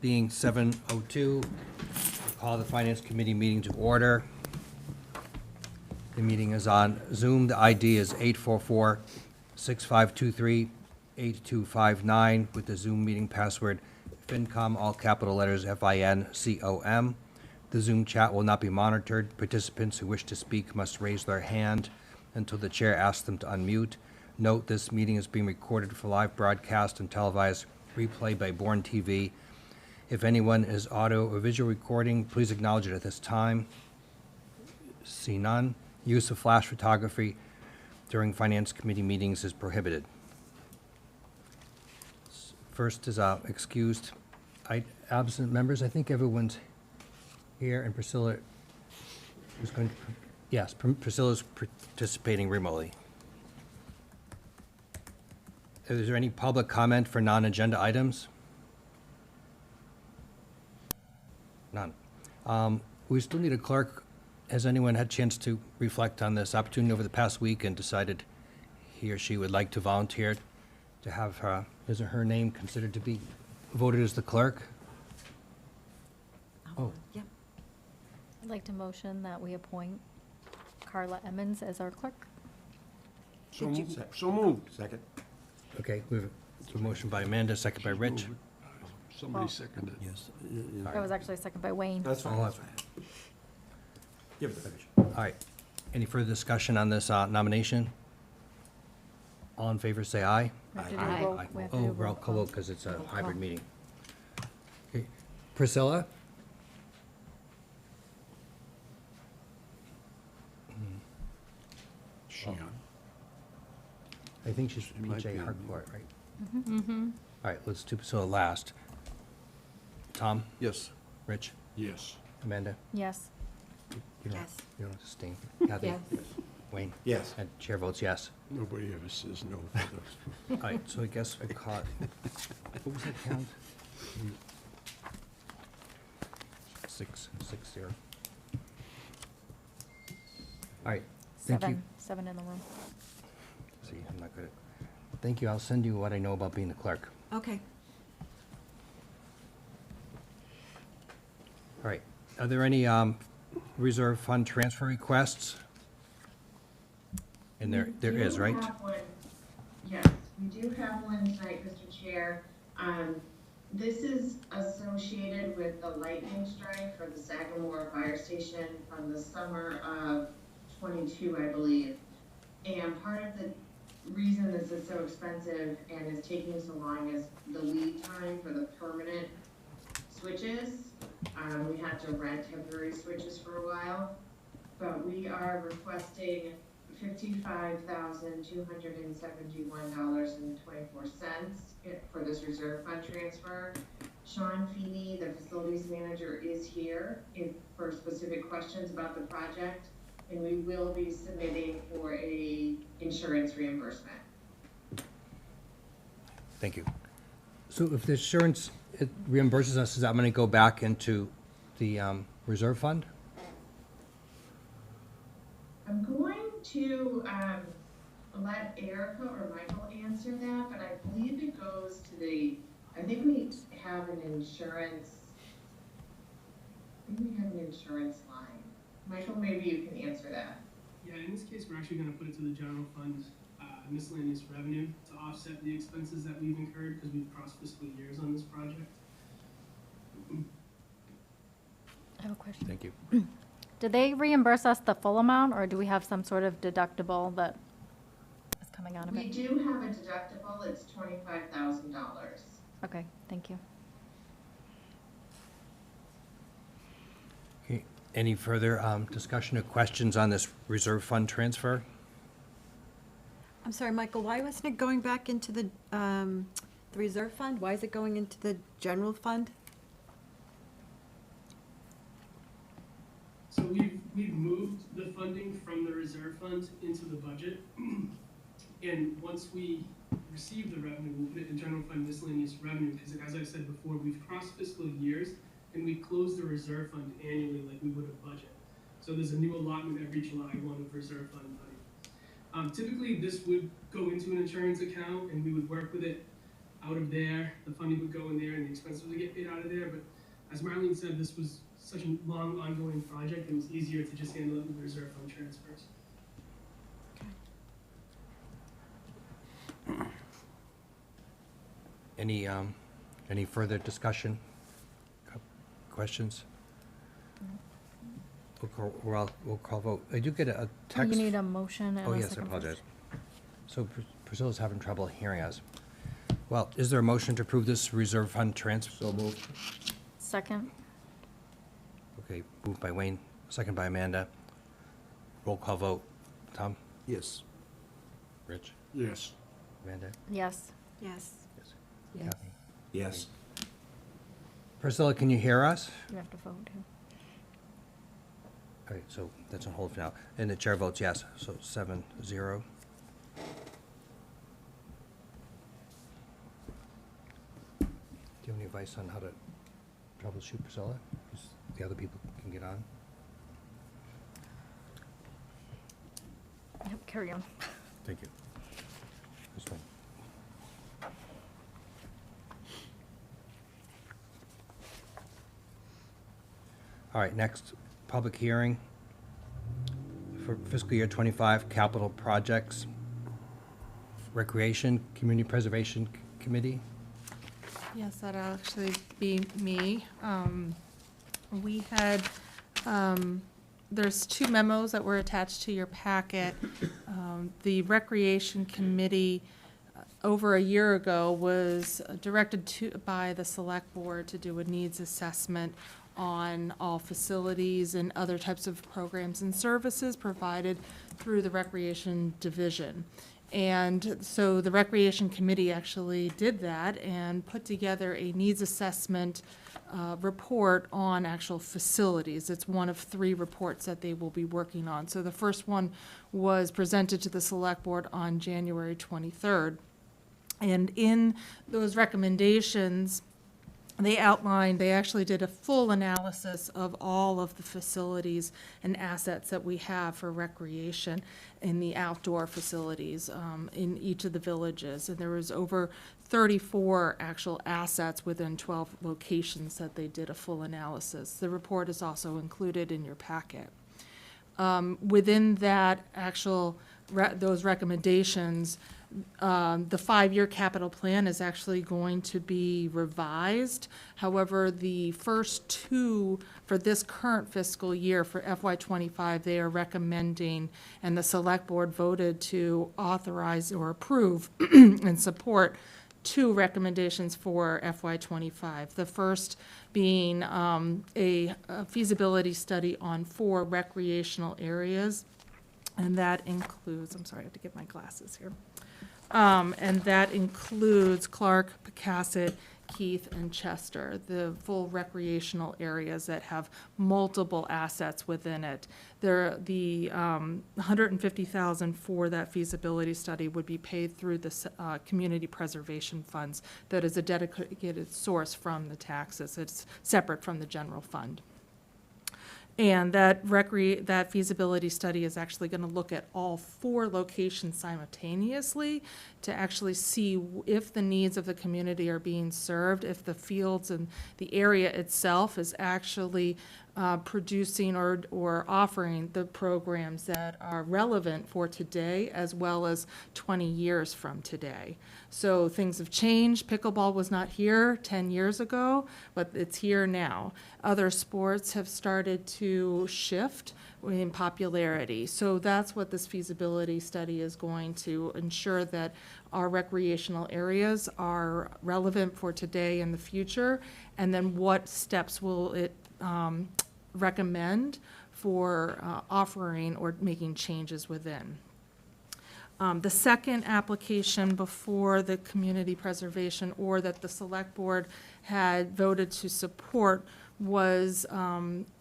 being 7:02, I call the Finance Committee meeting to order. The meeting is on Zoom. The ID is 844-6523-8259 with the Zoom meeting password FinCom, all capital letters FINCOM. The Zoom chat will not be monitored. Participants who wish to speak must raise their hand until the chair asks them to unmute. Note, this meeting is being recorded for live broadcast and televised replay by Bourne TV. If anyone is audio or visual recording, please acknowledge it at this time. See none. Use of flash photography during Finance Committee meetings is prohibited. First is excused absent members. I think everyone's here, and Priscilla is going to, yes, Priscilla's participating remotely. Is there any public comment for non-agenda items? None. We still need a clerk. Has anyone had a chance to reflect on this opportunity over the past week and decided he or she would like to volunteer to have his or her name considered to be voted as the clerk? Oh. Yeah. I'd like to motion that we appoint Carla Emmons as our clerk. So moved. Second. Okay, we have a motion by Amanda, second by Rich. Somebody Well- seconded. Yes. That was actually second by Wayne. That's fine. All That's fine. Give it to finish. right. Any further discussion on this nomination? All in favor, say aye. We have to do Aye. a roll- we have to do a Roll call call. because it's a Roll hybrid call. meeting. Okay, Priscilla? Sheehan. I think she's She might PJ be on Harcourt, right? Mm-hmm. All right, let's do Priscilla last. Tom? Yes. Rich? Yes. Amanda? Yes. You don't, Yes. you don't have to abstain. Kathy? Yes. Wayne? Yes. And chair votes yes. Nobody ever says no for this. All right, so I guess I caught, what was that count? 6-0. All right, thank you. Seven in the room. See, I'm not good at, thank you, I'll send you what I know about being the clerk. Okay. All right, are there any reserve fund transfer requests? And there is, right? We do have one. Yes, we do have one tonight, Mr. Chair. This is associated with the lightning strike for the Sagamore Fire Station from the summer of '22, I believe. And part of the reason this is so expensive and is taking so long is the lead time for the permanent switches. We had to rent temporary switches for a while, but we are requesting $55,271.24 for this reserve fund transfer. Sean Feeney, the facilities manager, is here for specific questions about the project, and we will be submitting for a insurance reimbursement. Thank you. So if the insurance it reimburses us, is that going to go back into the reserve fund? I'm going to let Erica or Michael answer that, but I believe it goes to I think we have an insurance, line. Michael, maybe you can answer that. Yeah, in this case, we're actually going to put it to the general fund miscellaneous revenue to offset the expenses that we've incurred because we've crossed fiscal years on this project. I have a question. Thank you. Do they reimburse us the full amount, or do we have some sort of deductible that is coming out of We it? do have a deductible, it's $25,000. Okay, thank you. Okay. Any further discussion or questions on this reserve fund transfer? I'm sorry, Michael, why wasn't it going back into the reserve fund? Why is it going into the general fund? So we've moved the funding from the reserve fund into the budget. And once we receive the revenue, we'll put it in general fund miscellaneous revenue, because as I said before, we've crossed fiscal years and we close the reserve fund annually like we would a budget. So there's a new allotment every July 1 of reserve fund money. Typically, this would go into an insurance account and we would work with it out of there, the funding would go in there, and the expenses would get paid out of there, but as Marlene said, this was such a long, ongoing project, it was easier to just handle it with reserve fund transfers. Any further discussion? Questions? We'll call vote. I do get a Oh, text. you need a motion and Oh, a yes, I second apologize. first. So Priscilla's having trouble hearing us. Well, is there a motion to approve this reserve fund transfer? So moved. Second, Okay, moved by Wayne, second by Amanda. Roll call vote. Tom? Yes. Rich? Yes. Amanda? yes. Yes. Yes. Kathy? Yes. Priscilla, can you hear us? You have to vote too. All right, so that's on hold for now. And the chair votes yes, so 7-0. Do you have any advice on how to troubleshoot Priscilla? 'Cause the other people can get on? Yep, carry on. Thank you. This one. All right, next, public hearing for fiscal year '25 capital projects. Recreation, Community Preservation Committee. Yes, that'll actually be me. We had, there's two memos that were attached to your packet. The Recreation Committee, over a year ago, was directed by the Select Board to do a needs assessment on all facilities and other types of programs and services provided through the Recreation Division. And so the Recreation Committee actually did that and put together a needs assessment report on actual facilities. It's one of 3 reports that they will be working on. So the first one was presented to the Select Board on January 23rd. And in those recommendations, they outlined, they actually did a full analysis of all of the facilities and assets that we have for recreation in the outdoor facilities in each of the villages. And there was over 34 actual assets within 12 locations that they did a full analysis. The report is also included in your packet. Within that actual, those recommendations, the 5-year capital plan is actually going to be revised. However, the first 2 for this current fiscal year for FY '25, they are recommending, and the Select Board voted to authorize or approve and support 2 recommendations for FY '25. The first being a feasibility study on 4 recreational areas, and that includes, I'm sorry, I have to get my glasses here. And that includes Clark, Pecasset, Keith, and Chester, the full recreational areas that have multiple assets within it. There, the $150,000 for that feasibility study would be paid through the community preservation funds. That is a dedicated source from the taxes. It's separate from the general fund. And that feasibility study is actually going to look at all 4 locations simultaneously to actually see if the needs of the community are being served, if the fields and the area itself is actually producing or offering the programs that are relevant for today as well as 20 years from today. So things have changed. Pickleball was not here 10 years ago, but it's here now. Other sports have started to shift in popularity. So that's what this feasibility study is going to ensure, that our recreational areas are relevant for today and the future, and then what steps will it recommend for offering or making changes within. The second application before the community preservation, or that the Select Board had voted to support, was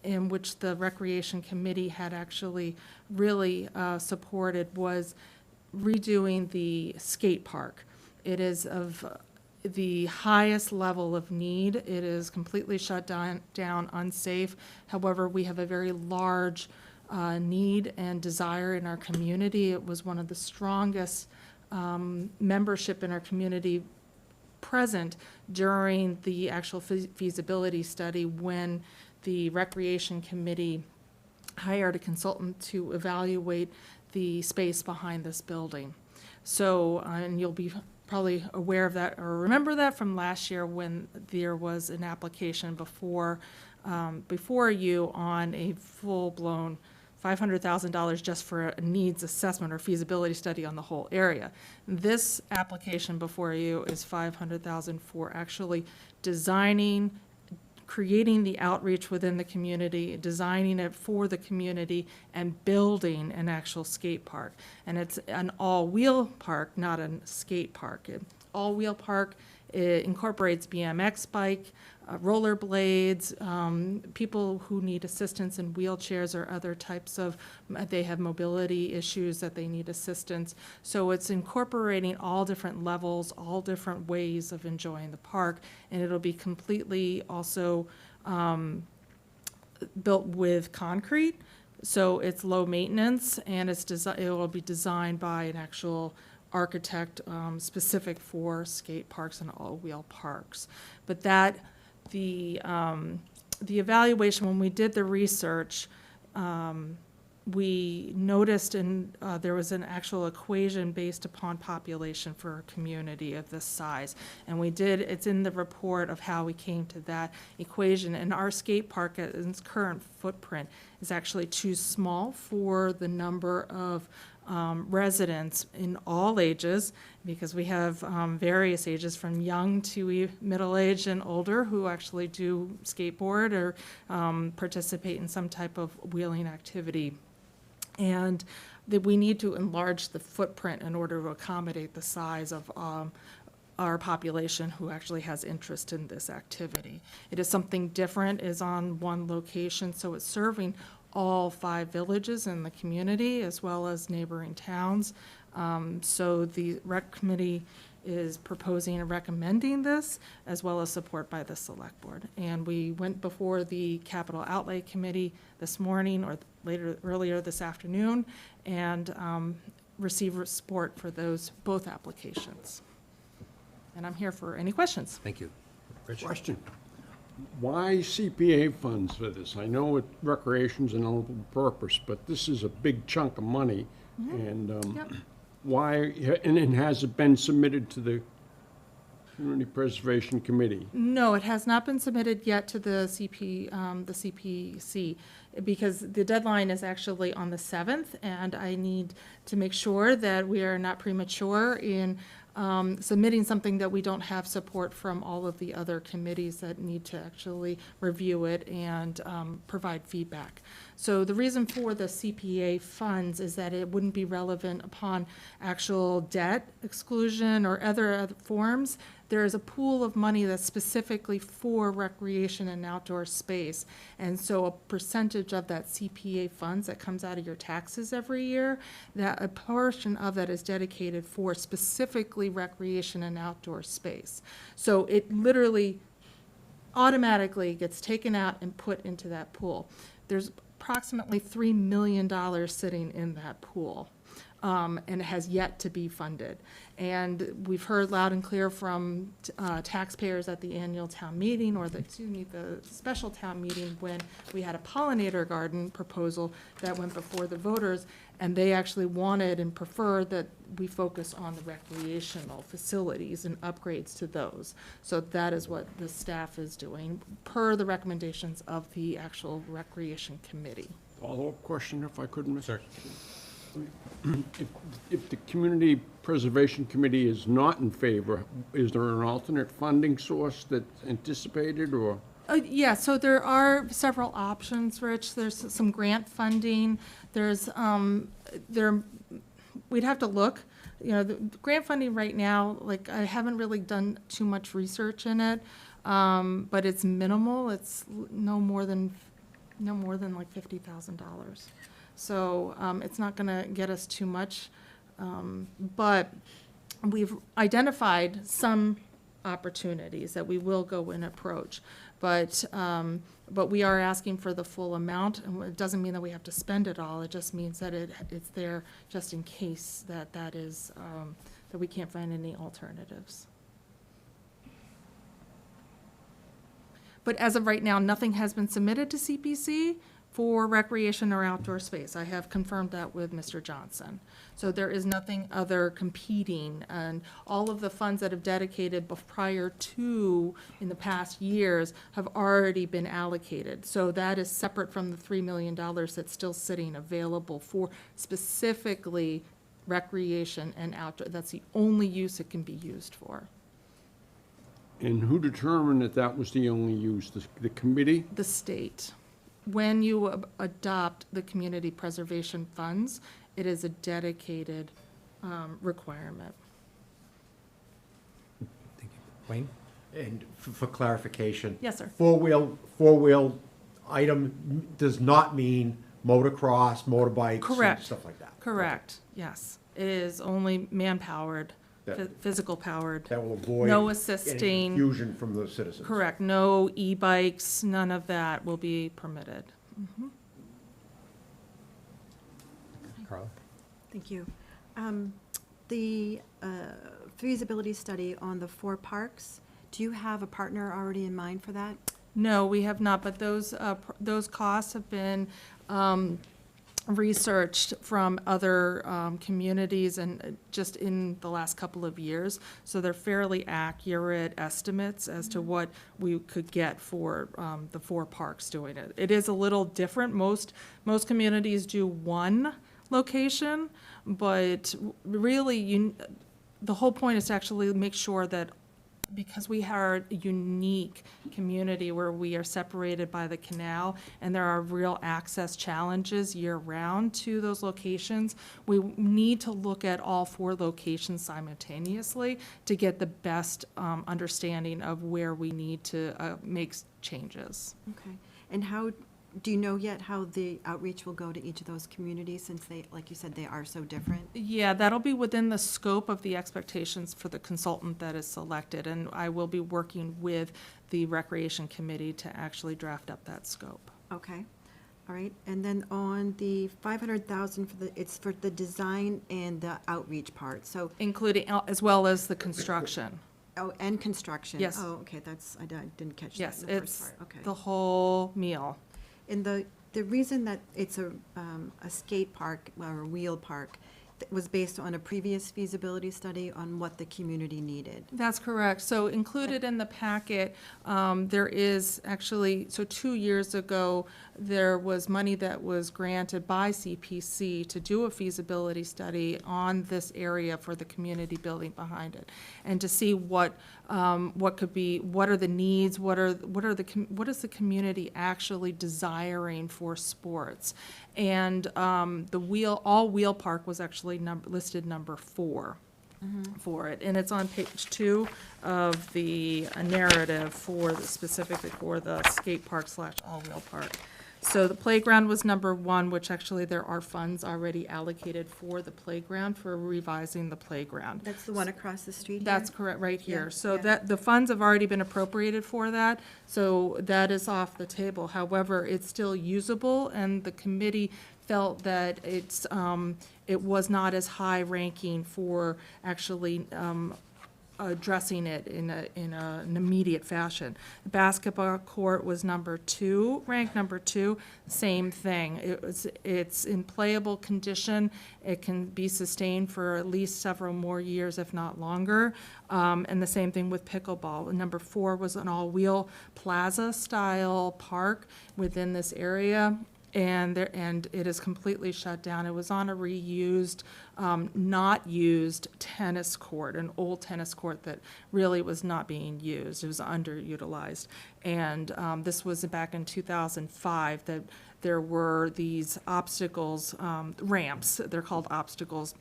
in which the Recreation Committee had actually really supported, was redoing the skate park. It is of the highest level of need. It is completely shut down, unsafe. However, we have a very large need and desire in our community. It was one of the strongest membership in our community present during the actual feasibility study when the Recreation Committee hired a consultant to evaluate the space behind this building. So, and you'll be probably aware of that or remember that from last year when there was an application before you on a full-blown $500,000 just for a needs assessment or feasibility study on the whole area. This application before you is $500,000 for actually designing, creating the outreach within the community, designing it for the community, and building an actual skate park. And it's an all-wheel park, not a skate park. All-wheel park, it incorporates BMX bike, rollerblades, people who need assistance in wheelchairs or other types of, they have mobility issues that they need assistance. So it's incorporating all different levels, all different ways of enjoying the park, and it'll be completely also built with concrete. So it's low maintenance, and it will be designed by an actual architect specific for skate parks and all-wheel parks. But that, the evaluation, when we did the research, we noticed there was an actual equation based upon population for a community of this size. And it's in the report of how we came to that equation. And our skate park in its current footprint is actually too small for the number of residents in all ages, because we have various ages from young to middle-aged and older who actually do skateboard or participate in some type of wheeling activity. And that we need to enlarge the footprint in order to accommodate the size of our population who actually has interest in this activity. It is something different, is on one location, so it's serving all 5 villages in the community as well as neighboring towns. So the rec committee is proposing and recommending this, as well as support by the select board. And we went before the capital outlay committee this morning or earlier this afternoon, and received support for both applications. And I'm here for any questions. Thank you. Rich? Question. Why CPA funds for this? I know recreation's a noble purpose, but this is a big chunk of money. And Yep. why, and has it been submitted to the Community Preservation Committee? No, it has not been submitted yet to the CPC, because the deadline is actually on the 7th, and I need to make sure that we are not premature in submitting something that we don't have support from all of the other committees that need to actually review it and provide feedback. So the reason for the CPA funds is that it wouldn't be relevant upon actual debt exclusion or other forms. There is a pool of money that's specifically for recreation and outdoor space. And so a percentage of that CPA funds that comes out of your taxes every year, that a portion of that is dedicated for specifically recreation and outdoor space. So it literally automatically gets taken out and put into that pool. There's approximately $3 million sitting in that pool. And it has yet to be funded. And we've heard loud and clear from taxpayers at the annual town meeting, or the special town meeting, when we had a pollinator garden proposal that went before the voters, and they actually wanted and preferred that we focus on the recreational facilities and upgrades to those. So that is what the staff is doing, per the recommendations of the actual Recreation Committee. Follow-up question, if I could, Mr. Sir. If the Community Preservation Committee is not in favor, is there an alternate funding source that's anticipated, or? Yeah, so there are several options, Rich. There's some grant funding. There's, we'd have to look. You know, the grant funding right now, like, I haven't really done too much research in it, but it's minimal. It's no more than like $50,000. So it's not going to get us too much, but we've identified some opportunities that we will go and approach. But we are asking for the full amount, and it doesn't mean that we have to spend it all. It just means that it's there just in case that we can't find any alternatives. But as of right now, nothing has been submitted to CPC for recreation or outdoor space. I have confirmed that with Mr. Johnson. So there is nothing other competing, and all of the funds that have dedicated prior to, in the past years, have already been allocated. So that is separate from the $3 million that's still sitting available for specifically recreation and outdoor. That's the only use it can be used for. And who determined that that was the only use? The committee? The state. When you adopt the community preservation funds, it is a dedicated requirement. Thank you. Wayne? And for clarification. Yes, sir. Four-wheel item does not mean motocross, motorbikes, and Correct. stuff like that. Correct, yes. It is only man-powered, That- physical powered. That will avoid No any assisting. confusion from the citizens. Correct, no e-bikes, none of that will be permitted. Carla? Thank you. The feasibility study on the 4 parks, do you have a partner already in mind for that? No, we have not, but those costs have been researched from other communities and just in the last couple of years. So they're fairly accurate estimates as to what we could get for the 4 parks doing it. It is a little different. Most communities do one location, but really the whole point is to actually make sure that, because we are a unique community where we are separated by the canal and there are real access challenges year-round to those locations, we need to look at all 4 locations simultaneously to get the best understanding of where we need to make changes. Okay. And do you know yet how the outreach will go to each of those communities, since they, like you said, they are so different? Yeah, that'll be within the scope of the expectations for the consultant that is selected, and I will be working with the Recreation Committee to actually draft up that scope. Okay. All right. And then on the 500,000 it's for the design and the outreach part. So, Including, as well as the construction. and construction. Yes. Oh, okay. I didn't catch that Yes, in the first it's part. Okay. the whole meal. And the reason that it's a skate park or a wheel park was based on a previous feasibility study on what the community needed. That's correct. So included in the packet, there is actually, so 2 years ago, there was money that was granted by CPC to do a feasibility study on this area for the community building behind it, and to see what could be, what are the needs, what is the community actually desiring for sports. And all wheel park was actually listed number 4 for it, and it's on page 2 of the narrative specifically for the skate park / all-wheel park. So the playground was number 1, which actually there are funds already allocated for the playground, for revising the playground. That's the one across the street here? That's correct, right here. Yeah, So yeah. that, the funds have already been appropriated for that, so that is off the table. However, it's still usable, and the committee felt that it was not as high ranking for actually addressing it in an immediate fashion. The basketball court was ranked number 2, same thing. It's in playable condition. It can be sustained for at least several more years, if not longer. And the same thing with pickleball. Number 4 was an all-wheel plaza-style park within this area. And it is completely shut down. It was on a reused, not used tennis court, an old tennis court that really was not being used. It was underutilized. And this was back in 2005 that there were these obstacles, ramps, they're called obstacles,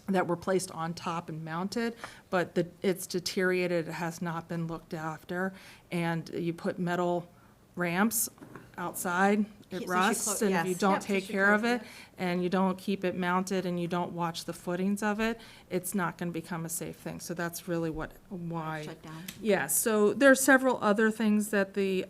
that were placed on top and mounted, but it's deteriorated, it has not been looked after. And you put metal ramps outside, Yeah, so it she rusts, and if you yes. don't Yep, so take she care of closed it, and you don't keep it mounted, and you don't watch the footings of it, it's not gonna become a safe thing. So that's really why. Shut down. Yeah, so there are several other things that the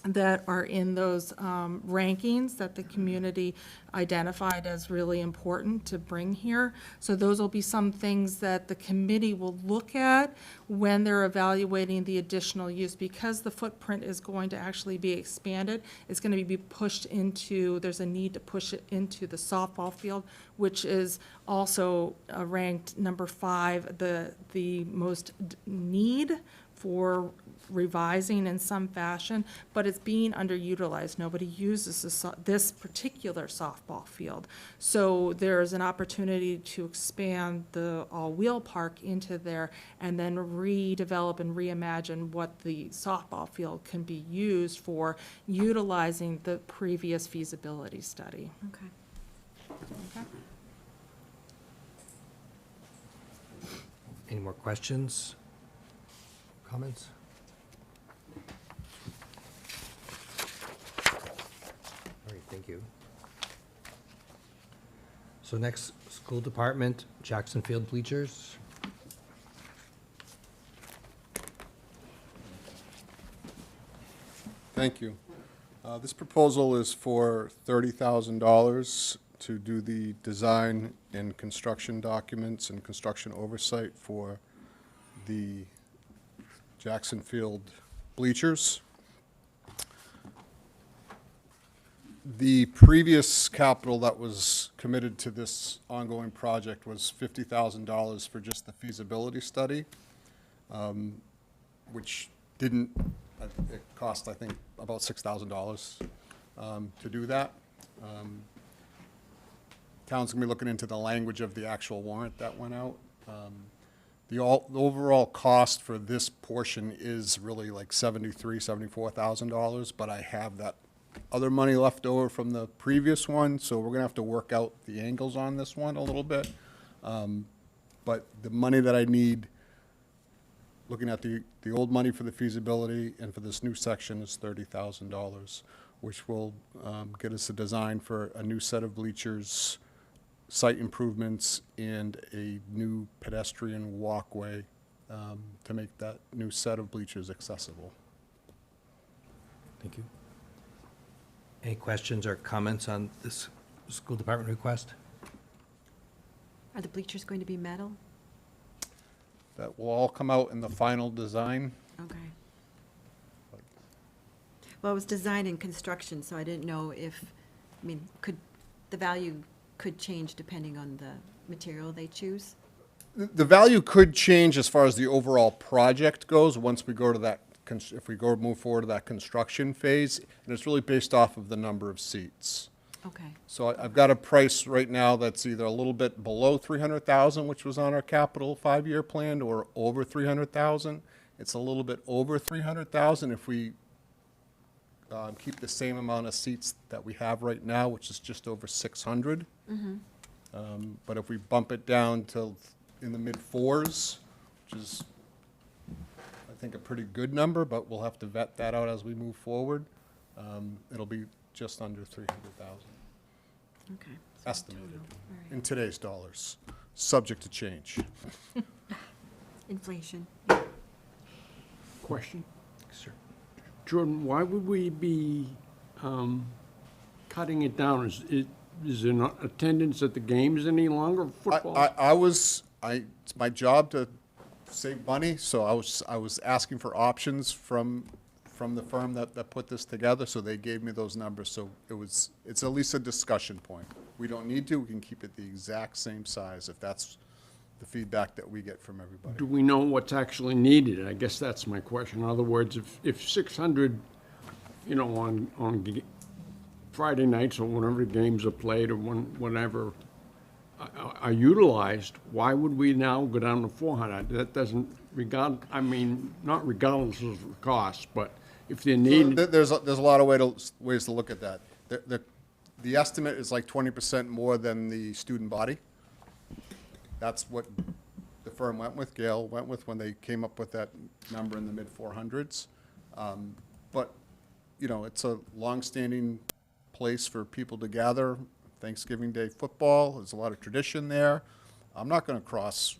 that are in those rankings that the community identified as really important to bring here. So those will be some things that the committee will look at when they're evaluating the additional use. Because the footprint is going to actually be expanded, it's going to be pushed into, there's a need to push it into the softball field, which is also ranked number 5, the most need for revising in some fashion, but it's being underutilized. Nobody uses this particular softball field. So there's an opportunity to expand the all-wheel park into there and then redevelop and reimagine what the softball field can be used for, utilizing the previous feasibility study. Okay. Okay? Any more questions? Comments? All right, thank you. So next, school department, Jackson Field bleachers. Thank you. This proposal is for $30,000 to do the design and construction documents and construction oversight for the Jackson Field bleachers. The previous capital that was committed to this ongoing project was $50,000 for just the feasibility study, which didn't, it cost, I think, about $6,000 to do that. Town's gonna be looking into the language of the actual warrant that went out. The overall cost for this portion is really like $74,000, but I have that other money left over from the previous one, so we're gonna have to work out the angles on this one a little bit. But the money that I need, looking at the old money for the feasibility and for this new section, is $30,000, which will get us a design for a new set of bleachers, site improvements, and a new pedestrian walkway to make that new set of bleachers accessible. Thank you. Any questions or comments on this school department request? Are the bleachers going to be metal? That will all come out in the final design. Okay. Well, it was design and construction, so I didn't know if, I mean, the value could change depending on the material they choose? The value could change as far as the overall project goes once we go to that, if we move forward to that construction phase, and it's really based off of the number of seats. Okay. So I've got a price right now that's either a little bit below 300,000, which was on our capital 5-year plan, or over 300,000. It's a little bit over 300,000 if we keep the same amount of seats that we have right now, which is just over 600. But if we bump it down to in the mid-4s, which is, I think, a pretty good number, but we'll have to vet that out as we move forward, it'll be just under 300,000. Okay. So Estimated total, all right. in today's dollars, subject to change. Inflation. Question? Sir. Jordan, why would we be cutting it down? Is there not attendance at the games any longer, football? It's my job to save money, so I was asking for options from the firm that put this together, so they gave me those numbers, so it's at least a discussion point. We don't need to, we can keep it the exact same size if that's the feedback that we get from everybody. Do we know what's actually needed? I guess that's my question. In other words, if 600, on Friday nights or whenever games are played or whenever are utilized, why would we now go down to 400? That doesn't not regardless of the cost, but if they're needed. There's a lot of ways to look at that. The estimate is like 20% more than the student body. That's what the firm went with, Gale went with, when they came up with that number in the mid-400s. But, it's a long-standing place for people to gather. Thanksgiving Day football, there's a lot of tradition there. I'm not going to cross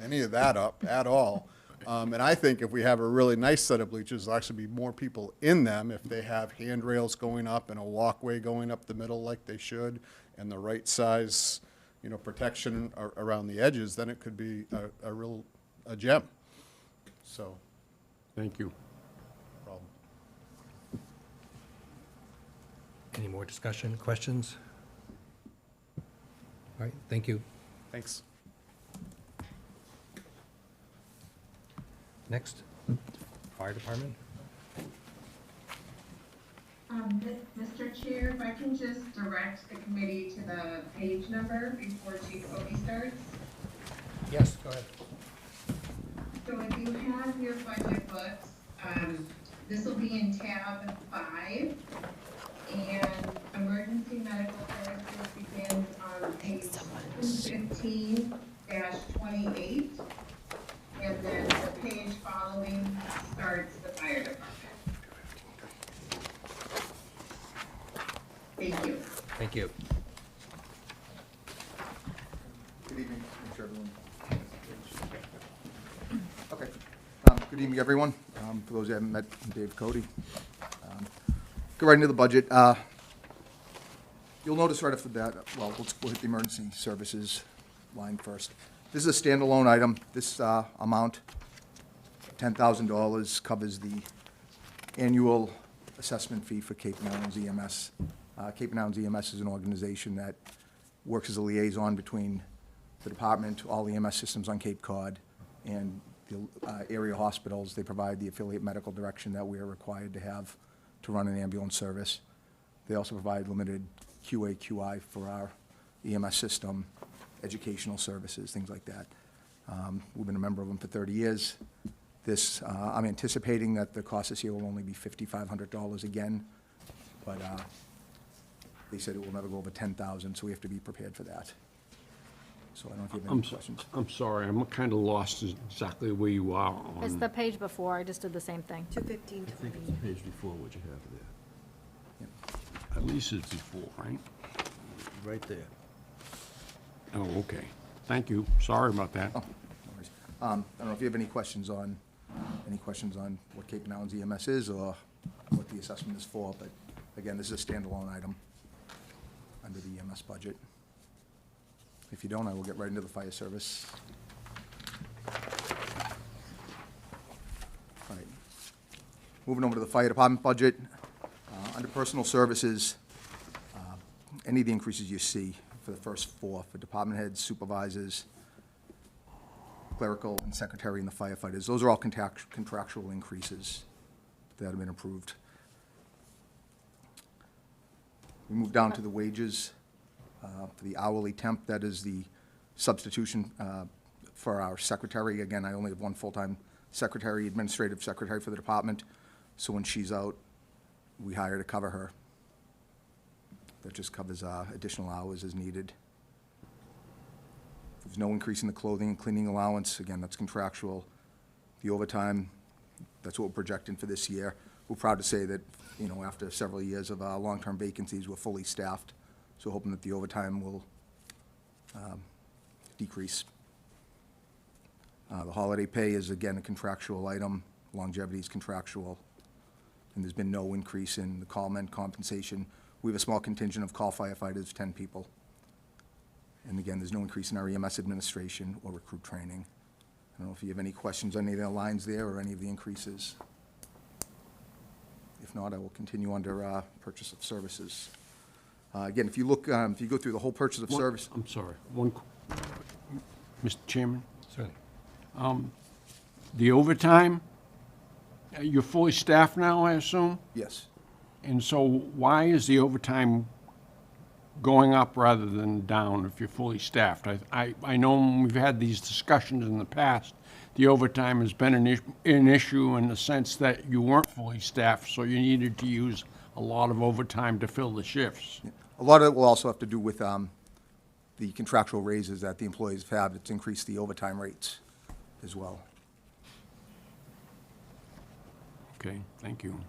any of that up at all. And I think if we have a really nice set of bleachers, there'll actually be more people in them if they have handrails going up and a walkway going up the middle like they should, and the right size, protection around the edges, then it could be a gem. So, Thank you. problem. Any more discussion, questions? All right, thank you. Thanks. Next, Fire Department. Mr. Chair, if I can just direct the committee to the page number before Chief Cody starts. Yes, go ahead. So if you have your budget books, this will be in tab 5, and emergency medical services begins on page 215-28, and then the page following starts the fire department. Thank you. Thank you. Good evening, Mr. Everyone. Okay. Good evening, everyone. For those who haven't met, I'm Dave Cody. Go right into the budget. You'll notice right off the bat, we'll hit the emergency services line first. This is a standalone item. This amount, $10,000, covers the annual assessment fee for Cape and Islands EMS. Cape and Islands EMS is an organization that works as a liaison between the department, all the EMS systems on Cape Cod, and the area hospitals. They provide the affiliate medical direction that we are required to have to run an ambulance service. They also provide limited QA, QI for our EMS system, educational services, things like that. We've been a member of them for 30 years. This, I'm anticipating that the cost this year will only be $5,500 again, but they said it will never go over 10,000, so we have to be prepared for that. So I don't know if you have any questions. I'm sorry, I'm kind of lost exactly where you are It's on. the page before, I just did the same thing. 215, I think it's the page before what you have there, At least it's before, right? right there. Oh, okay. Thank you. Sorry about that. Oh, no worries. I don't know if you have any questions on what Cape and Islands EMS is or what the assessment is for, but again, this is a standalone item under the EMS budget. If you don't, I will get right into the fire service. All right. Moving over to the fire department budget. Under personal services, any of the increases you see for the first 4, for department heads, supervisors, clerical, and secretary, and the firefighters, those are all contractual increases that have been approved. We move down to the wages. For the hourly temp, that is the substitution for our secretary. Again, I only have one full-time secretary, administrative secretary for the department, so when she's out, we hire to cover her. That just covers additional hours as needed. There's no increase in the clothing and cleaning allowance. Again, that's contractual. The overtime, that's what we're projecting for this year. We're proud to say that, after several years of long-term vacancies, we're fully staffed. So hoping that the overtime will decrease. The holiday pay is, again, a contractual item. Longevity is contractual. And there's been no increase in the call-men compensation. We have a small contingent of call firefighters, 10 people. And again, there's no increase in our EMS administration or recruit training. I don't know if you have any questions on any of the lines there or any of the increases. If not, I will continue under purchase of services. Again, if you look, if you go through the whole purchase of service. I'm sorry. Mr. Chairman, Certainly. the overtime, you're fully staffed now, I assume? Yes. And so why is the overtime going up rather than down if you're fully staffed? I know when we've had these discussions in the past, the overtime has been an issue in the sense that you weren't fully staffed, so you needed to use a lot of overtime to fill the shifts. A lot of it will also have to do with the contractual raises that the employees have had. It's increased the overtime rates as well. Okay, thank you.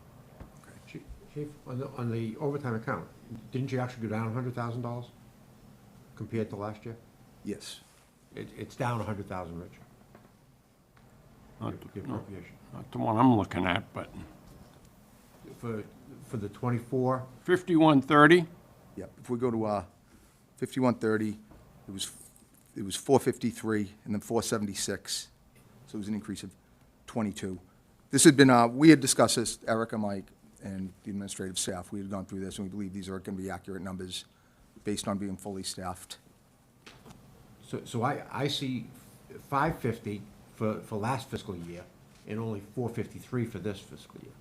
Chief, on the overtime account, didn't you actually go down $100,000 compared to last year? Yes. It's down $100,000, Rich. Not the appropriation. not the one I'm looking at, but For the 24, 5130, Yep, if we go to 5130, it was 453 and then 476, so it was an increase of 22. This had been, we had discussed this, Erica, Mike, and the administrative staff, we had gone through this, and we believe these are going to be accurate numbers based on being fully staffed. so I see 550 for last fiscal year and only 453 for this fiscal year.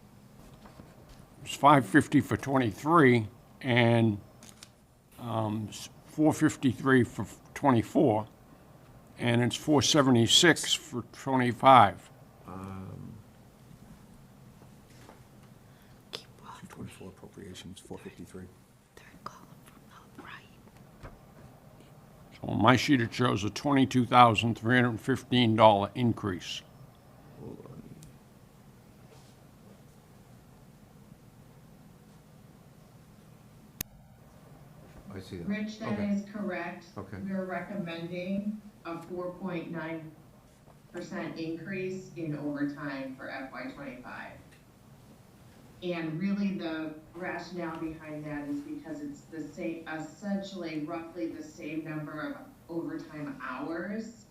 it's 550 for 23 and 453 for 24, and it's 476 for 25. 24 appropriations, 453. So on my sheet, it shows a $22,315 increase. I see that. Rich, that Okay. is correct. Okay. We're recommending a 4.9% increase in overtime for FY '25. And really the rationale behind that is because it's the same, essentially roughly the same number of overtime hours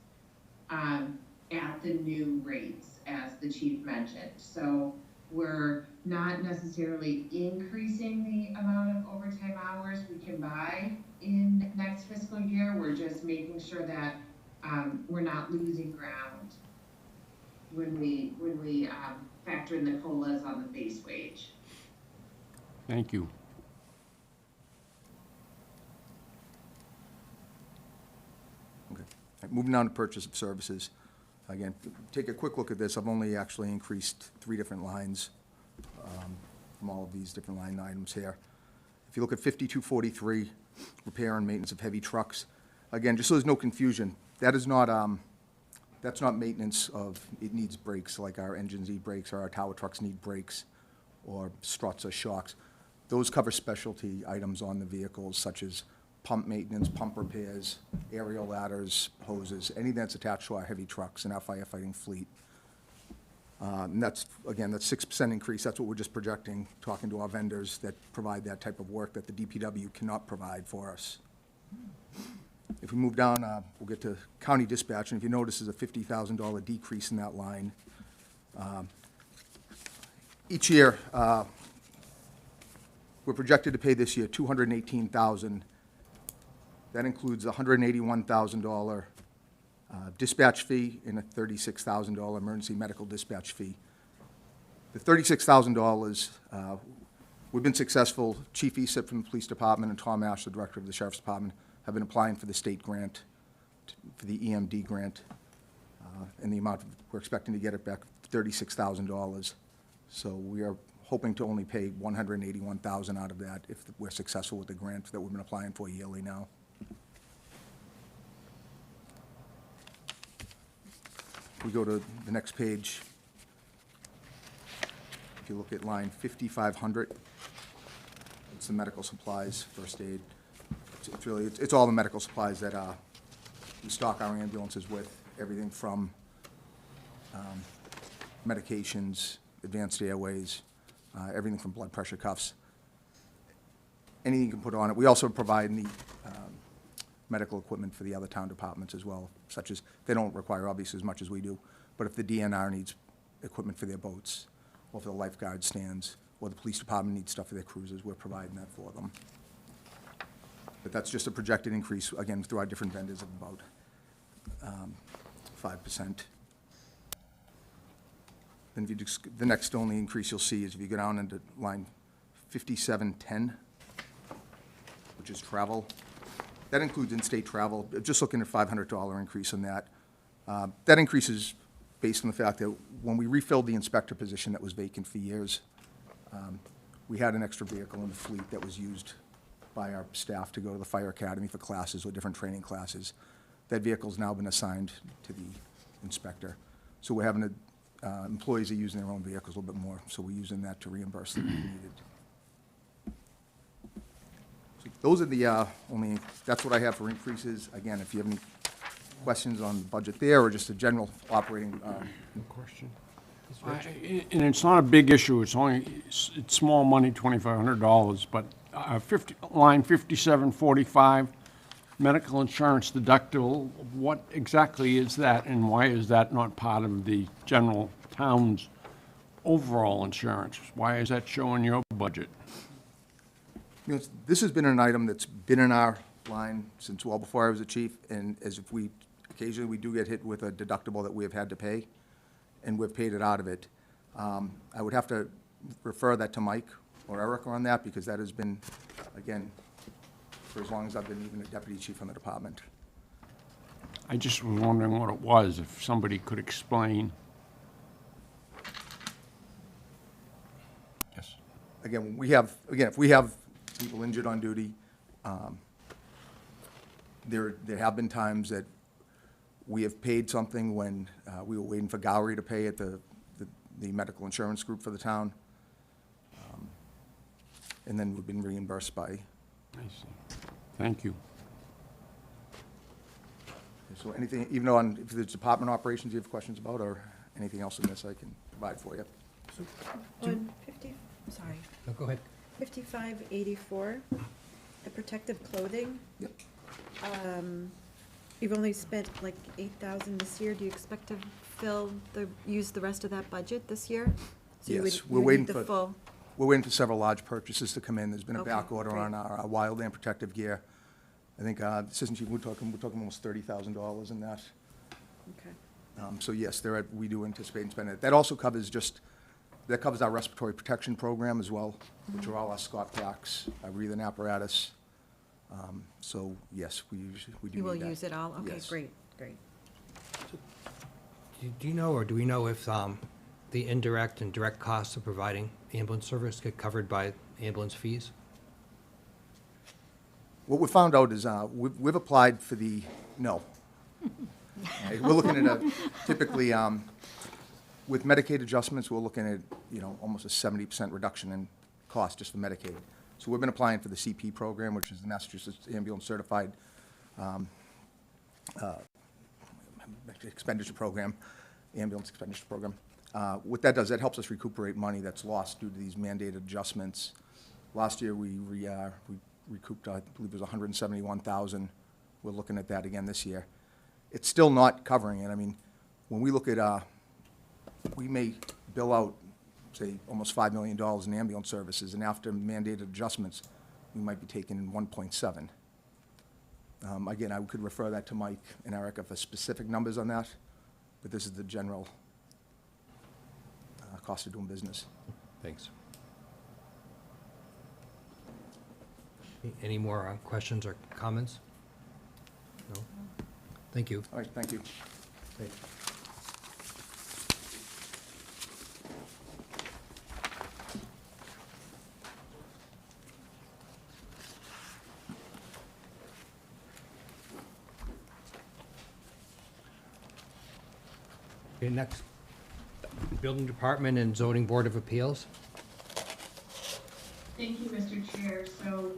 at the new rates, as the chief mentioned. So we're not necessarily increasing the amount of overtime hours we can buy in next fiscal year. We're just making sure that we're not losing ground when we factor in the COLAs on the base wage. Thank you. Okay. All right, moving on to purchase of services. Again, take a quick look at this. I've only actually increased 3 different lines from all of these different line items here. If you look at 5243, repair and maintenance of heavy trucks, again, just so there's no confusion, that is not, that's not maintenance of, it needs brakes, like our engines need brakes, or our tower trucks need brakes, or struts or shocks. Those cover specialty items on the vehicles, such as pump maintenance, pump repairs, aerial ladders, hoses, anything that's attached to our heavy trucks in our firefighting fleet. And that's, again, that's 6% increase. That's what we're just projecting, talking to our vendors that provide that type of work that the DPW cannot provide for us. If we move down, we'll get to county dispatch, and if you notice, there's a $50,000 decrease in that line. Each year, we're projected to pay this year $218,000. That includes a $181,000 dispatch fee and a $36,000 emergency medical dispatch fee. The $36,000, we've been successful. Chief Esip from the police department and Tom Ash, the director of the sheriff's department, have been applying for the state grant, for the EMD grant, and the amount, we're expecting to get it back, $36,000. So we are hoping to only pay $181,000 out of that if we're successful with the grant that we've been applying for yearly now. We go to the next page. If you look at line 5500, it's the medical supplies, first aid. It's really, it's all the medical supplies that we stock our ambulances with, everything from medications, advanced airways, everything from blood pressure cuffs, anything you can put on it. We also provide the medical equipment for the other town departments as well, such as, they don't require obviously as much as we do, but if the DNR needs equipment for their boats, or for the lifeguard stands, or the police department needs stuff for their cruisers, we're providing that for them. But that's just a projected increase, again, through our different vendors of about 5%. Then if you just, the next only increase you'll see is if you go down into line 5710, which is travel. That includes in-state travel. Just looking at $500 increase on that. That increase is based on the fact that when we refilled the inspector position that was vacant for years, we had an extra vehicle in the fleet that was used by our staff to go to the fire academy for classes or different training classes. That vehicle's now been assigned to the inspector. So we're having employees are using their own vehicles a little bit more, so we're using that to reimburse them if needed. So those are the only, that's what I have for increases. Again, if you have any questions on the budget there, or just a general operating, Question. And it's not a big issue, it's small money, $2,500, but line 5745, medical insurance deductible, what exactly is that, and why is that not part of the general town's overall insurance? Why is that showing your budget? you know, this has been an item that's been in our line since well before I was a chief, and as if we, occasionally we do get hit with a deductible that we have had to pay, and we've paid it out of it. I would have to refer that to Mike or Eric on that, because that has been, again, for as long as I've been even a deputy chief in the department. I just was wondering what it was, if somebody could explain. Yes. Again, if we have people injured on duty, there have been times that we have paid something when we were waiting for Gowrie to pay at the medical insurance group for the town. And then we've been reimbursed by. I see. Thank you. So anything, even on, if there's department operations you have questions about, or anything else in this I can provide for you. On 50, sorry, No, go ahead. 5584, the protective clothing. Yep. You've only spent like 8,000 this year. Do you expect to use the rest of that budget this year? So you would- Yes, you would need the full. we're waiting for several large purchases to come in. There's been a Okay, back order great. on our wildland protective gear. I think, Assistant Chief, we're talking almost $30,000 in that. Okay. So yes, we do anticipate spending it. That also covers that covers our respiratory protection program as well, which are all our Scott packs, our breathing apparatus. So yes, we do need that. You will use it all? Okay, Yes. great. Do you know, or do we know if the indirect and direct costs of providing ambulance service get covered by ambulance fees? What we found out is, we've applied for no. Right, we're looking at typically, with Medicaid adjustments, we're looking at, almost a 70% reduction in cost just for Medicaid. So we've been applying for the CP program, which is the Massachusetts Ambulance Certified Expenditure Program, Ambulance Expenditure Program. What that does, that helps us recuperate money that's lost due to these mandated adjustments. Last year, we recouped, I believe it was $171,000. We're looking at that again this year. It's still not covering it. I mean, when we look at, we may bill out, say, almost $5 million in ambulance services, and after mandated adjustments, we might be taking in 1.7. Again, I could refer that to Mike and Erica for specific numbers on that, but this is the general cost of doing business. Thanks. Any more questions or comments? No? Thank you. All right, thank you. Okay, next, Building Department and Zoning Board of Appeals. Thank you, Mr. Chair. So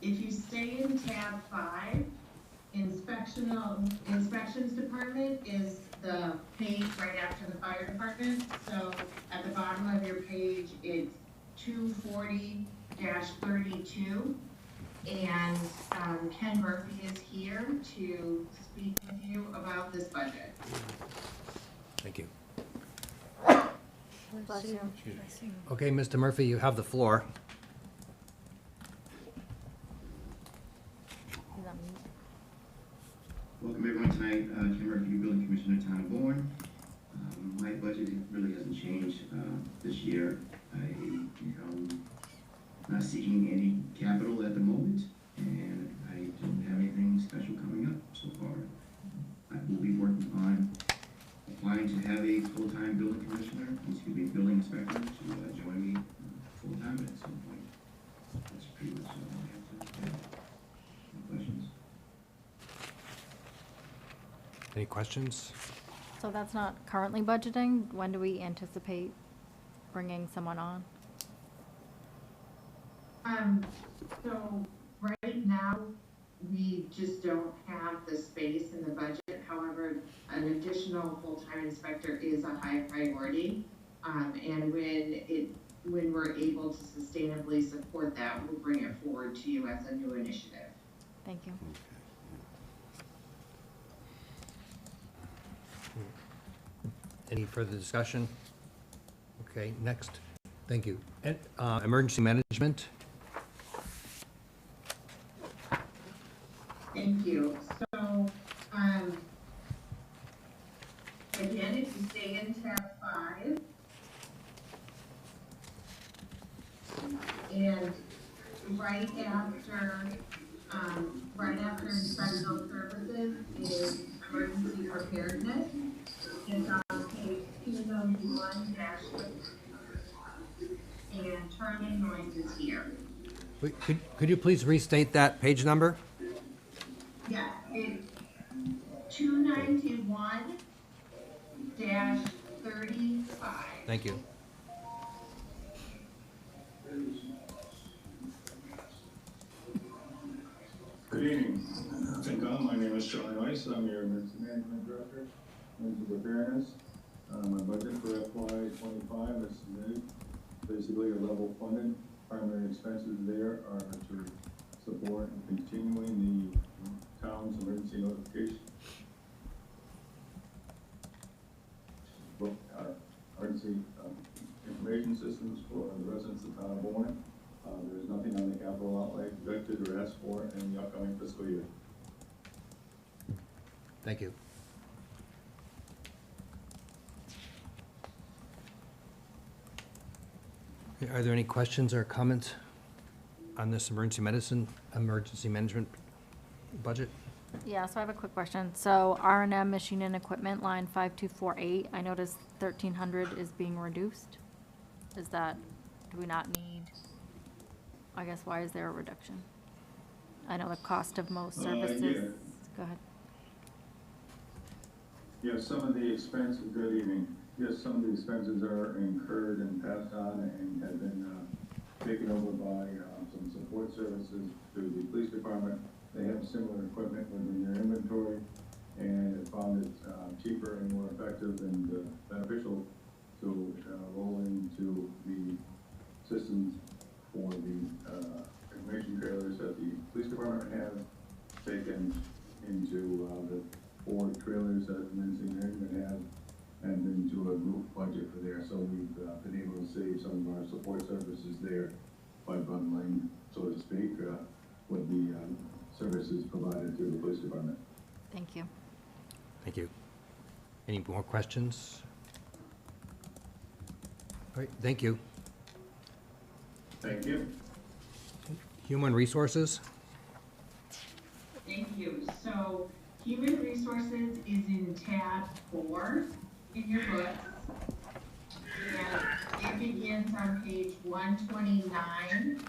if you stay in tab 5, Inspections Department is the page right after the Fire Department. So at the bottom of your page, it's 240-32. And Ken Murphy is here to speak with you about this budget. Thank you. Bless you. Okay, Mr. Murphy, you have the floor. He's on mute. Welcome everyone tonight, Ken Murphy, Building Commissioner, Town of Bourne. My budget really hasn't changed this year. I'm not seeking any capital at the moment, and I don't have anything special coming up so far. I will be working on applying to have a full-time building commissioner, building inspector to join me full-time at some point. That's pretty much all I have to say. Any questions? Any questions? So that's not currently budgeting? When do we anticipate bringing someone on? So right now, we just don't have the space in the budget. However, an additional full-time inspector is a high priority. And when we're able to sustainably support that, we'll bring it forward to you as a new initiative. Thank you. Any further discussion? Okay, next. Thank you. Emergency management. Thank you. So, again, if you stay in tab 5, and right after instructional services is emergency preparedness. It's on page 291 and turning noise is here. Wait, could you please restate that page number? Yes, it's 291 35. Thank you. Good evening. FinCom, my name is Charlie Weiss. I'm your emergency management director, emergency preparedness. My budget for FY25 is submitted. Basically, a level funded. Primary expenses there are to support and continuing the town's emergency notification. Emergency information systems for the residents of the town of Bourne. There's nothing on the capital outlay projected or asked for in the upcoming fiscal year. Thank you. Are there any questions or comments on this emergency management budget? Yeah, so I have a quick question. So R&M machine and equipment, line 5248, I noticed 1,300 is being reduced. Is that, do we not need, I guess, why is there a reduction? I know the cost of most services. Yeah. Go ahead. Yes, some of the expenses, good evening. Yes, some of the expenses are incurred and passed on and have been taken over by some support services through the police department. They have similar equipment within their inventory and have found it cheaper and more effective and beneficial to roll into the systems for the information trailers that the police department have taken into the 4 trailers that emergency management has and into a group budget for there. So we've been able to save some of our support services there by bundling, so to speak, with the services provided to the police department. Thank you. Thank you. Any more questions? All right, thank you. Thank you. Human resources? Thank you. So human resources is in tab 4 in your books. And it begins on page 129-5.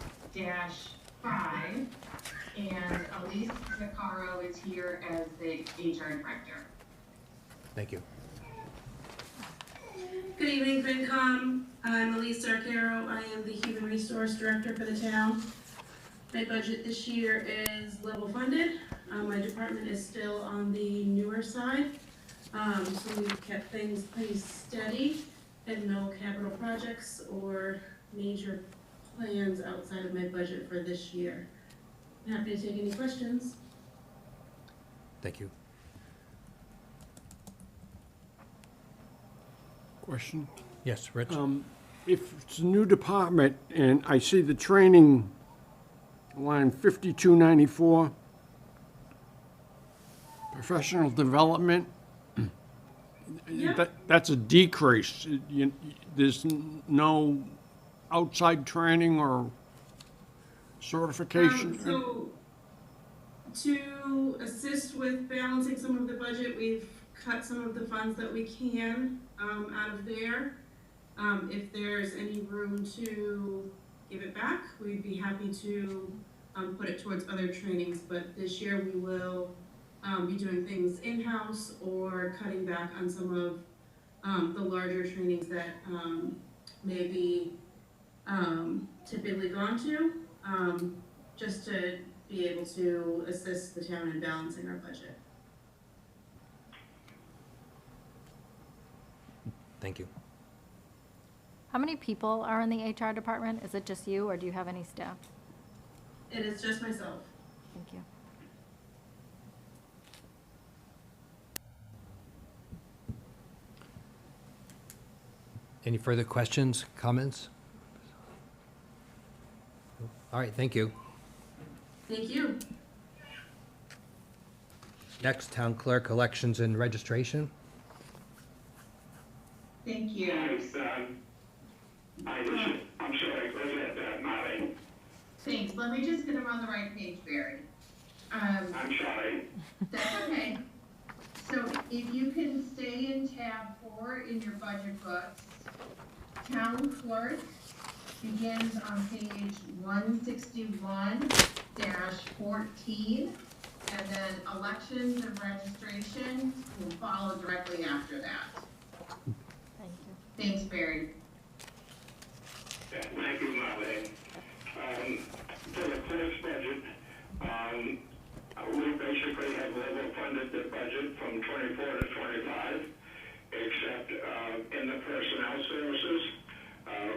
And Elise Zaccaro is here as the HR director. Thank you. Good evening, FinCom. I'm Elise Arcaro. I am the Human Resource Director for the town. My budget this year is level funded. My department is still on the newer side. So we've kept things pretty steady and no capital projects or major plans outside of my budget for this year. I'm happy to take any questions. Thank you. Question? Yes, Rich? If it's a new department and I see the training line 5294, professional development, Yeah. that's a decrease. There's no outside training or certification? So, to assist with balancing some of the budget, we've cut some of the funds that we can out of there. If there's any room to give it back, we'd be happy to put it towards other trainings. But this year we will be doing things in-house or cutting back on some of the larger trainings that may be typically gone to, just to be able to assist the town in balancing our budget. Thank you. How many people are in the HR department? Is it just you, or do you have any staff? It is just myself. Thank you. Any further questions, comments? All right, thank you. Thank you. Next, Town Clerk, Elections and Registration. Thank you. I'm sorry, go ahead, Molly. Thanks, let me just get them on the right page, Barry. I'm sorry. That's okay. So if you can stay in tab 4 in your budget books, Town Clerk begins on page 161-14, and then Elections and Registration will follow directly after that. Thank you. Thanks, Barry. Thank you, Molly. For the clerk's budget, we basically have level funded the budget from 24 to 25, except in the personnel services,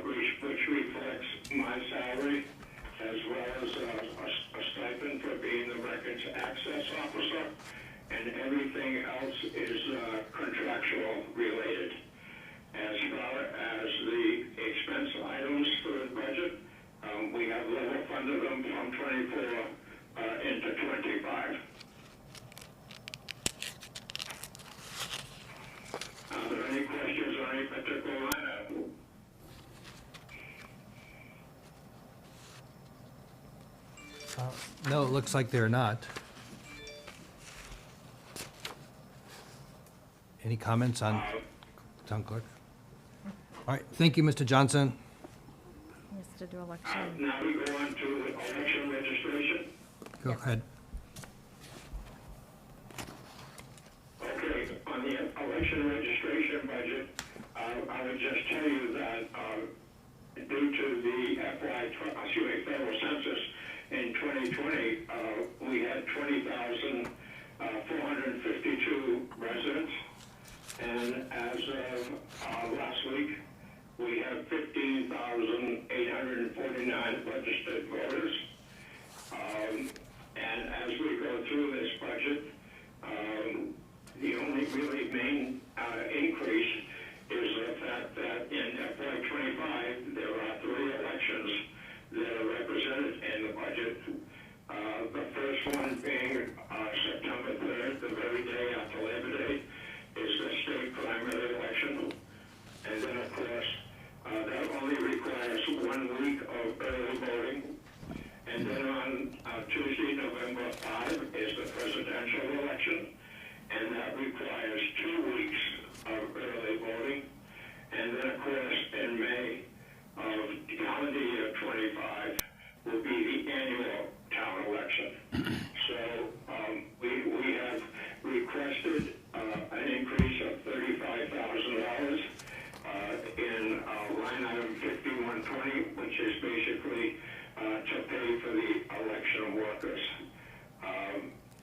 which reflects my salary, as well as a stipend for being the records access officer, and everything else is contractual related. As far as the expense items for the budget, we have level funded them from 24 into 25. Are there any questions on any particular line item? No, it looks like they're not. Any comments on Town Clerk? All right, thank you, Mr. Johnson. He has to do election. Now we go on to election registration. Go ahead. Okay, on the election registration budget, I would just tell you that due to the federal census in 2020, we had 20,452 residents, and as of last week, we have 15,849 registered voters. And as we go through this budget, the only really main increase is the fact that in FY25, there are 3 elections that are represented in the budget. The first one being September 3rd, the very day after Labor Day, is the state primary election. And then, of course, that only requires 1 week of early voting. And then on Tuesday, November 5, is the presidential election, and that requires 2 weeks of early voting. And then, of course, in May of calendar year 25 will be the annual town election. So we have requested an increase of $35,000 in line item 5120, which is basically to pay for the election workers.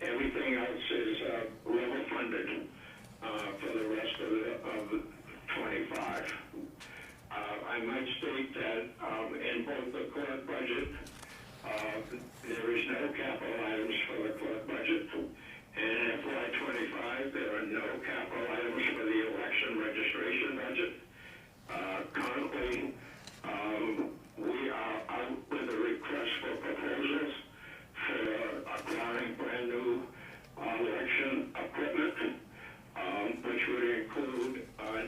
Everything else is level funded for the rest of the 25. I might state that in both the clerk budget, there is no capital items for the clerk budget, and in FY25, there are no capital items for the election registration budget. Currently, we are out with a request for proposals for acquiring brand new election equipment, which would include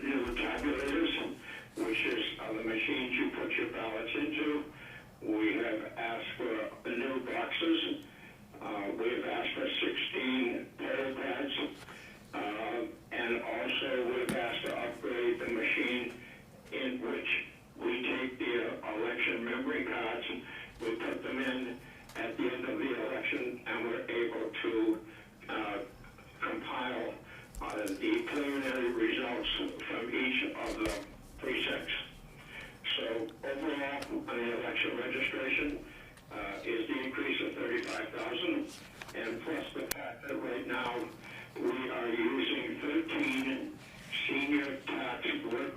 new tabulators, which is the machines you put your ballots into. We have asked for new boxes. We've asked for 16 poll pads. And also we've asked to upgrade the machine in which we take the election memory cards, we put them in at the end of the election, and we're able to compile the preliminary results from each of the precincts. So overall, on the election registration, is the increase of $35,000, and plus the fact that right now we are using 13 senior tax work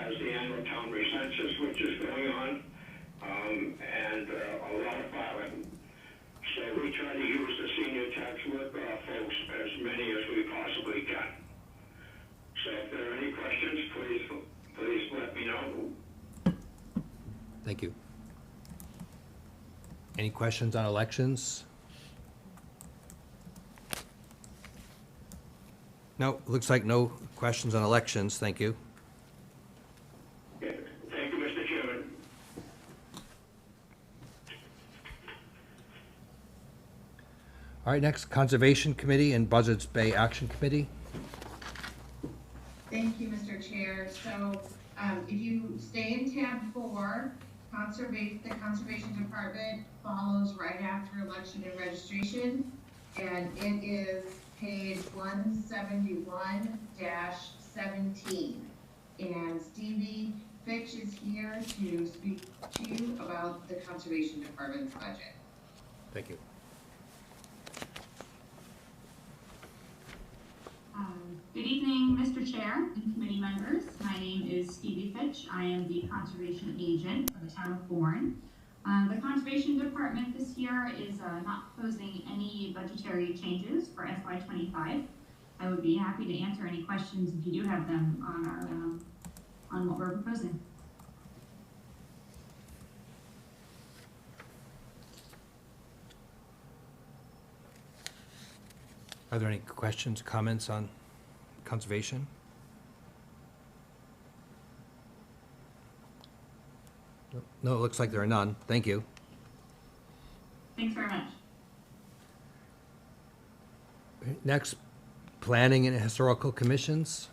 has the annual town recensus, which is going on, and a lot of filing. So we try to use the senior tax work folks, as many as we possibly can. So if there are any questions, please let me know. Thank you. Any questions on elections? No, looks like no questions on elections. Thank you. Thank you, Mr. Chairman. All right, next, Conservation Committee and Buzzards Bay Action Committee. Thank you, Mr. Chair. So, if you stay in tab 4, the Conservation Department follows right after election and registration, and it is page 171-17. And Stevie Fitch is here to speak to you about the Conservation Department's budget. Thank you. Good evening, Mr. Chair and committee members. My name is Stevie Fitch. I am the Conservation Agent for the town of Bourne. The Conservation Department this year is not proposing any budgetary changes for FY25. I would be happy to answer any questions if you do have them on our on what we're proposing. Are there any questions, comments on conservation? No, it looks like there are none. Thank you. Thanks very much. Next, Planning and Historical Commissions.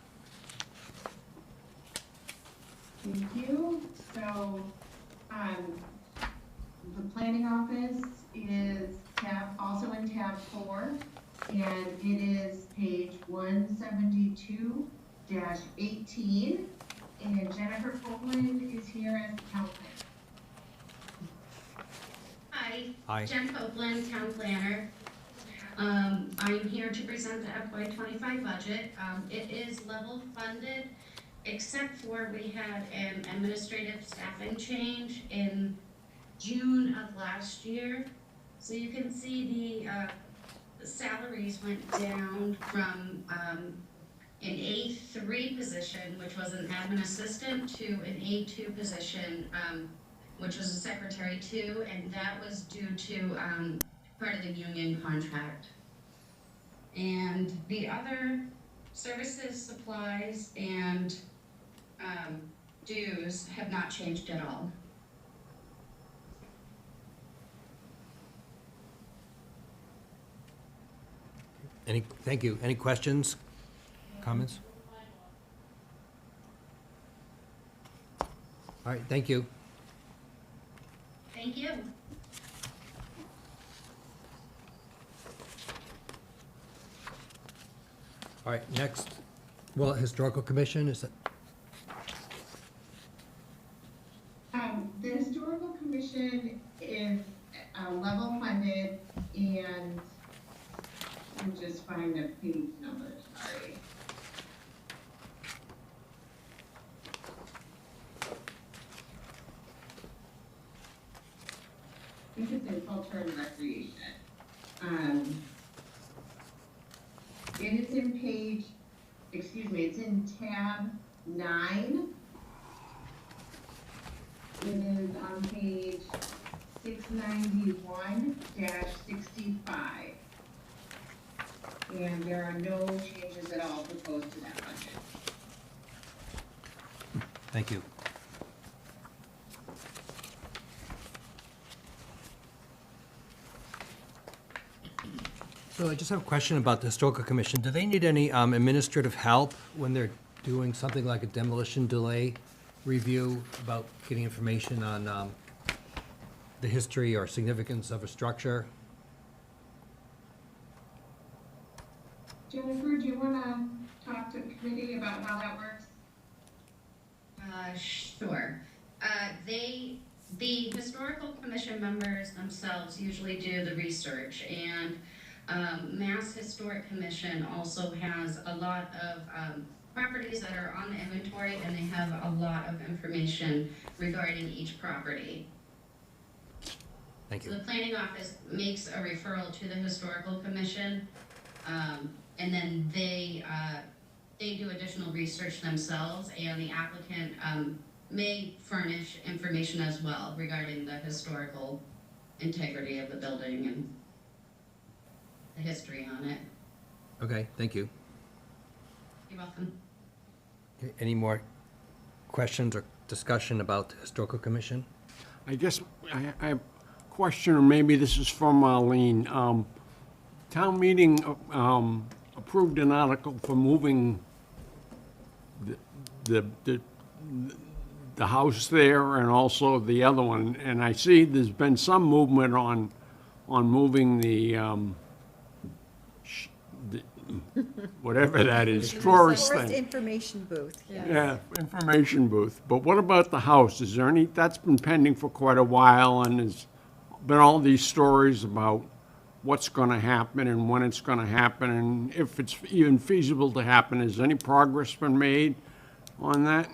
Thank you. So, the planning office is also in tab 4, and it is page 172-18. And Jennifer Copeland is here as the town planner. Hi. Hi. Jen Copeland, town planner. I'm here to present the FY25 budget. It is level funded, except for we had an administrative staffing change in June of last year. So you can see the salaries went down from an A3 position, which was an admin assistant, to an A2 position, which was a secretary too, and that was due to part of the union contract. And the other services, supplies, and dues have not changed at all. Thank you. Any questions, comments? All right, thank you. Thank you. All right, next, well, Historical Commission, is it? The Historical Commission is level funded, and let me just find the page number, sorry. I think it's in culture and recreation. And it's in it's in tab 9. It is on page 691-65. And there are no changes at all proposed to that budget. Thank you. So I just have a question about the Historical Commission. Do they need any administrative help when they're doing something like a demolition delay review about getting information on the history or significance of a structure? Jennifer, do you want to talk to the committee about how that works? Sure. The historical commission members themselves usually do the research, and Mass Historic Commission also has a lot of properties that are on the inventory, and they have a lot of information regarding each property. Thank So you. the planning office makes a referral to the historical commission, and then they do additional research themselves, and the applicant may furnish information as well regarding the historical integrity of the building and the history on it. Okay, thank you. You're welcome. Okay, any more questions or discussion about the Historical Commission? I guess I have a question, or maybe this is for Marlene. Town meeting approved an article for moving the house there and also the other one, and I see there's been some movement on moving the whatever that is, tourist Tourist thing. information booth, yes. Yeah, information booth. But what about the house? Is there any, that's been pending for quite a while, and there's been all these stories about what's gonna happen and when it's gonna happen, and if it's even feasible to happen. Has any progress been made on that?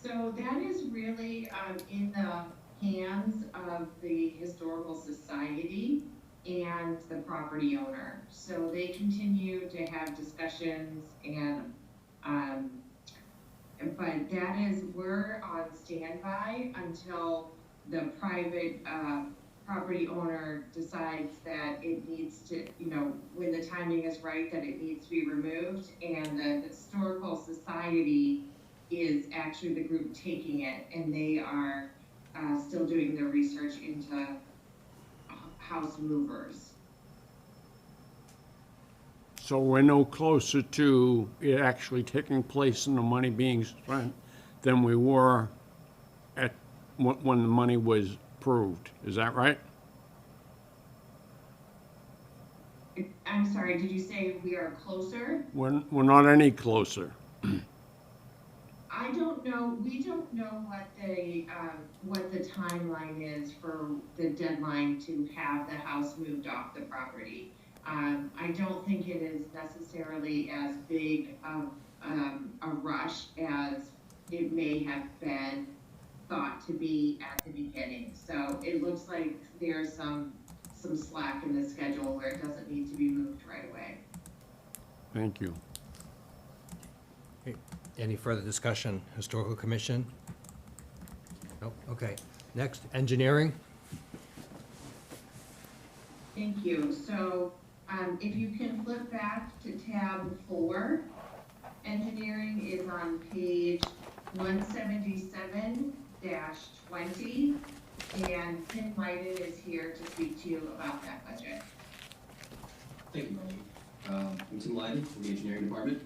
So that is really in the hands of the Historical Society and the property owner. So they continue to have discussions and, but that is, we're on standby until the private property owner decides that it needs to, you know, when the timing is right, that it needs to be removed. And the Historical Society is actually the group taking it, and they are still doing their research into house movers. So we're no closer to it actually taking place and the money being spent than we were at when the money was approved. Is that right? I'm sorry, did you say we are closer? We're not any closer. I don't know, we don't know what the timeline is for the deadline to have the house moved off the property. I don't think it is necessarily as big of a rush as it may have been thought to be at the beginning. So it looks like there's some slack in the schedule where it doesn't need to be moved right away. Thank you. Okay, any further discussion? Historical Commission? No, okay. Next, engineering. Thank you. So if you can flip back to tab 4, engineering is on page 177-20, and Tim Leiden is here to speak to you about that budget. Thank you, Marlene. I'm Tim Leiden from the engineering department.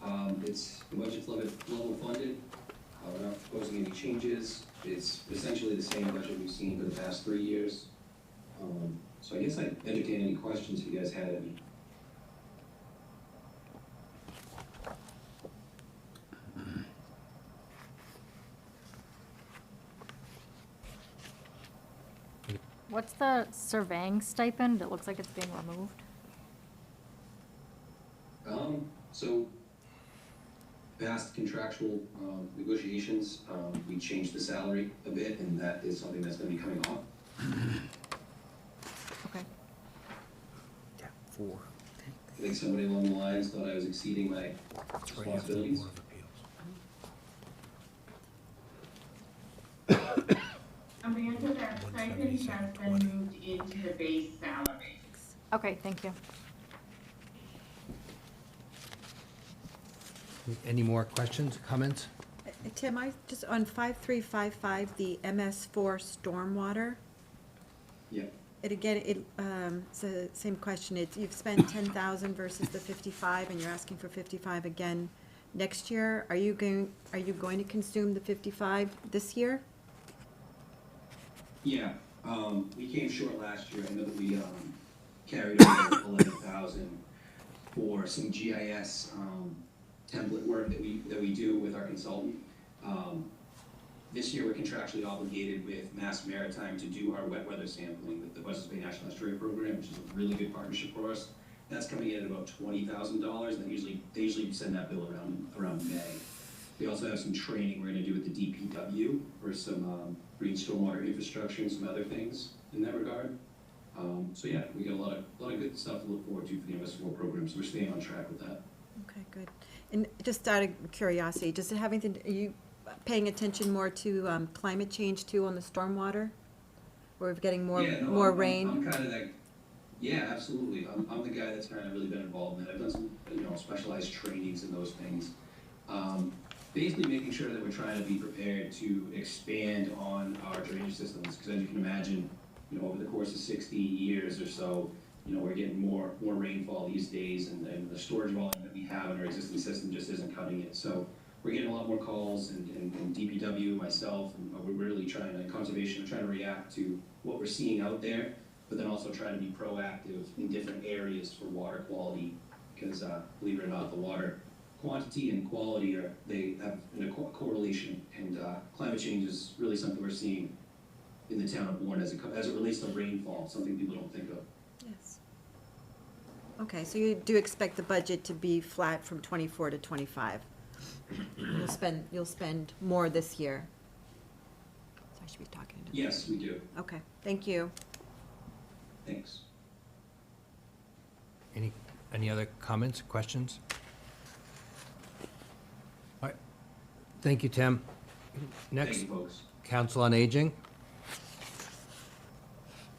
The budget's level funded. We're not proposing any changes. It's essentially the same budget we've seen for the past 3 years. So I guess I'd entertain any questions if you guys had any. What's the surveying stipend? It looks like it's being removed. So past contractual negotiations, we changed the salary a bit, and that is something that's going to be coming off. Okay. Yeah, 4. I think somebody along the lines thought I was exceeding my responsibilities. Amanda, that stipend has been moved into the base salary. Okay, thank you. Any more questions, comments? Tim, I just, on 5355, the MS4 stormwater, Yeah. it again, it's the same question. You've spent 10,000 versus the 55, and you're asking for 55 again next year. Are you going to consume the 55 this year? Yeah, we came short last year. I know that we carried over 11,000 for some GIS template work that we do with our consultant. This year, we're contractually obligated with Mass Maritime to do our wet weather sampling with the Buzzards Bay National Estuary Program, which is a really good partnership for us. That's coming in at about $20,000, and they usually send that bill around May. We also have some training we're gonna do with the DPW for some green stormwater infrastructure and some other things in that regard. So yeah, we got a lot of good stuff to look forward to for the MS4 program, so we're staying on track with that. Okay, good. And just out of curiosity, does it have anything, are you paying attention more to climate change too on the stormwater? Or getting more, Yeah, no, more I'm rain? kind of that, yeah, absolutely. I'm the guy that's kind of really been involved in that. I've done some, specialized trainings and those things. Basically making sure that we're trying to be prepared to expand on our drainage systems, because as you can imagine, over the course of 60 years or so, we're getting more rainfall these days, and the storage volume that we have in our existing system just isn't cutting it. So we're getting a lot more calls, and DPW, myself, and we're really trying to, in conservation, we're trying to react to what we're seeing out there, but then also try to be proactive in different areas for water quality, because believe it or not, the water quantity and quality they have a correlation, and climate change is really something we're seeing in the town of Bourne as it relates to rainfall, something people don't think of. Yes. Okay, so you do expect the budget to be flat from 24 to 25? You'll spend more this year? So I should be talking to. Yes, we do. Okay, thank you. Thanks. Any other comments, questions? All right. Thank you, Tim. Next, Thank you, folks. Council on Aging.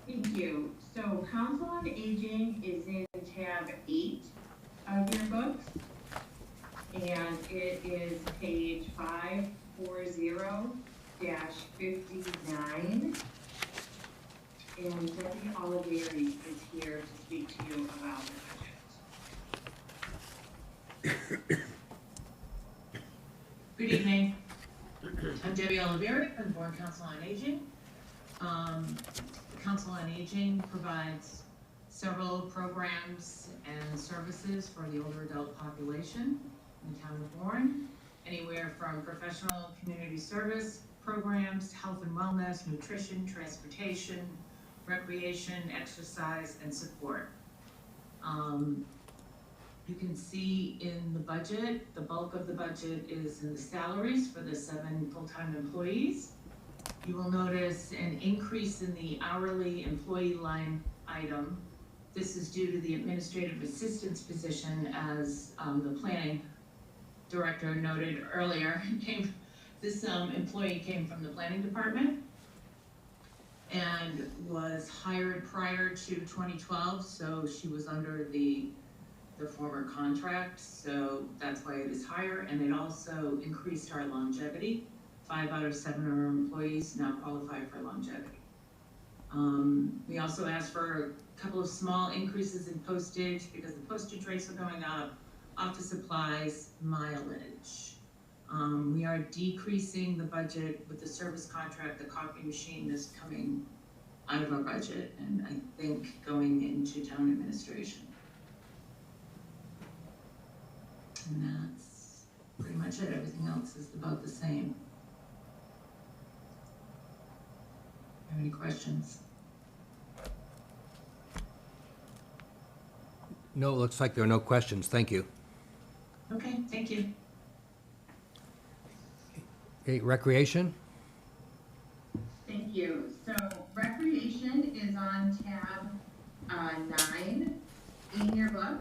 Thank you. So Council on Aging is in tab 8 of your books, and it is page 540-59. And Debbie Olivieri is here to speak to you about the budget. Good evening. I'm Debbie Olivieri from the Bourne Council on Aging. The Council on Aging provides several programs and services for the older adult population in the town of Bourne, anywhere from professional community service programs, health and wellness, nutrition, transportation, recreation, exercise, and support. You can see in the budget, the bulk of the budget is in the salaries for the 7 full-time employees. You will notice an increase in the hourly employee line item. This is due to the administrative assistance position, as the planning director noted earlier. This employee came from the planning department and was hired prior to 2012, so she was under the former contract, so that's why it is higher, and it also increased our longevity. 5 out of 7 of our employees now qualify for longevity. We also asked for a couple of small increases in postage because the postage rates are going up, office supplies, mileage. We are decreasing the budget with the service contract. The copy machine is coming out of our budget, and I think going into town administration. And that's pretty much it. Everything else is about the same. Have any questions? No, it looks like there are no questions. Thank you. Okay, thank you. Okay, Recreation? Thank you. So recreation is on tab 9 in your book,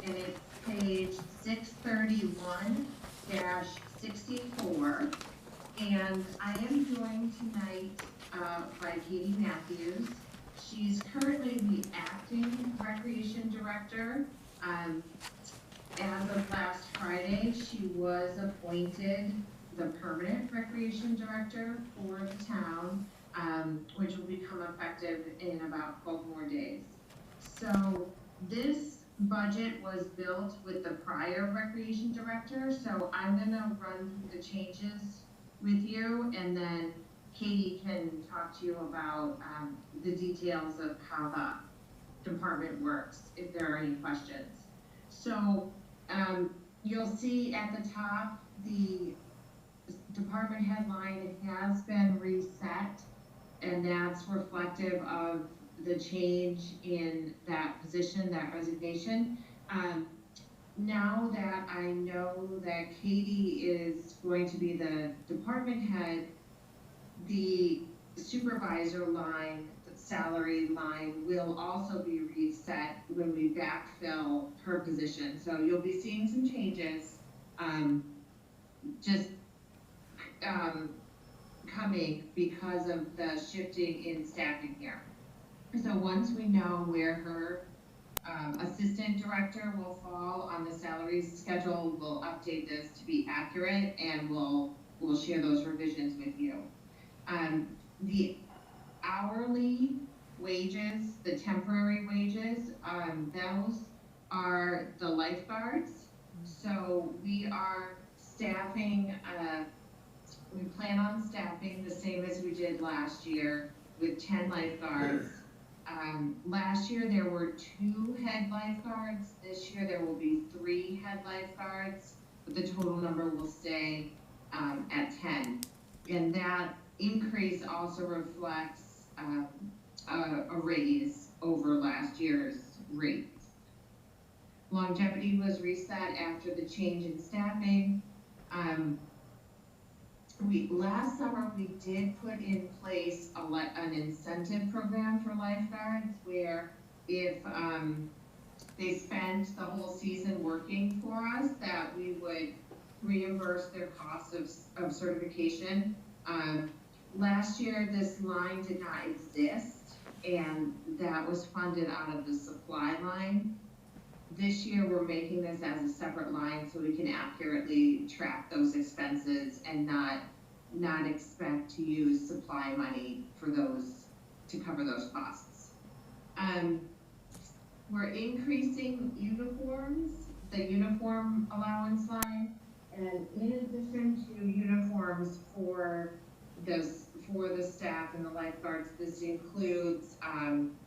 and it's page 631-64. And I am joined tonight by Katie Matthews. She's currently the acting recreation director. As of last Friday, she was appointed the permanent recreation director for the town, which will become effective in about 12 more days. So this budget was built with the prior recreation director, so I'm gonna run through the changes with you, and then Katie can talk to you about the details of how the department works, if there are any questions. So you'll see at the top, the department headline has been reset, and that's reflective of the change in that position, that resignation. Now that I know that Katie is going to be the department head, the supervisor line, the salary line will also be reset when we backfill her position. So you'll be seeing some changes, just, coming because of the shifting in staffing here. So once we know where her assistant director will fall on the salaries schedule, we'll update this to be accurate, and we'll share those revisions with you. The hourly wages, the temporary wages, those are the lifeguards. So we are staffing, we plan on staffing the same as we did last year with 10 lifeguards. Last year there were 2 head lifeguards. This year there will be 3 head lifeguards, but the total number will stay at 10. And that increase also reflects a raise over last year's rates. Longevity was reset after the change in staffing. Last summer, we did put in place an incentive program for lifeguards where if they spent the whole season working for us, that we would reimburse their cost of certification. Last year, this line did not exist, and that was funded out of the supply line. This year, we're making this as a separate line so we can accurately track those expenses and not expect to use supply money for those, to cover those costs. We're increasing uniforms, the uniform allowance line, and in addition to uniforms for the staff and the lifeguards, this includes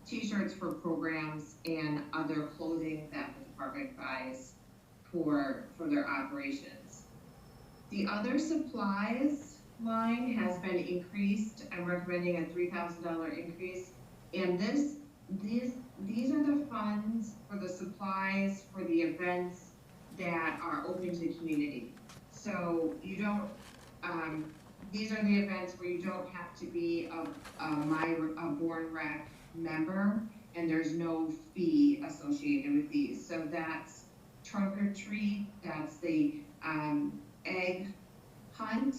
t-shirts for programs and other clothing that the department buys for their operations. The other supplies line has been increased. I'm recommending a $3,000 increase, and these are the funds for the supplies for the events that are open to the community. So you don't, these are the events where you don't have to be a Bourne Rec member, and there's no fee associated with these. So that's trunk or treat, that's the egg hunt,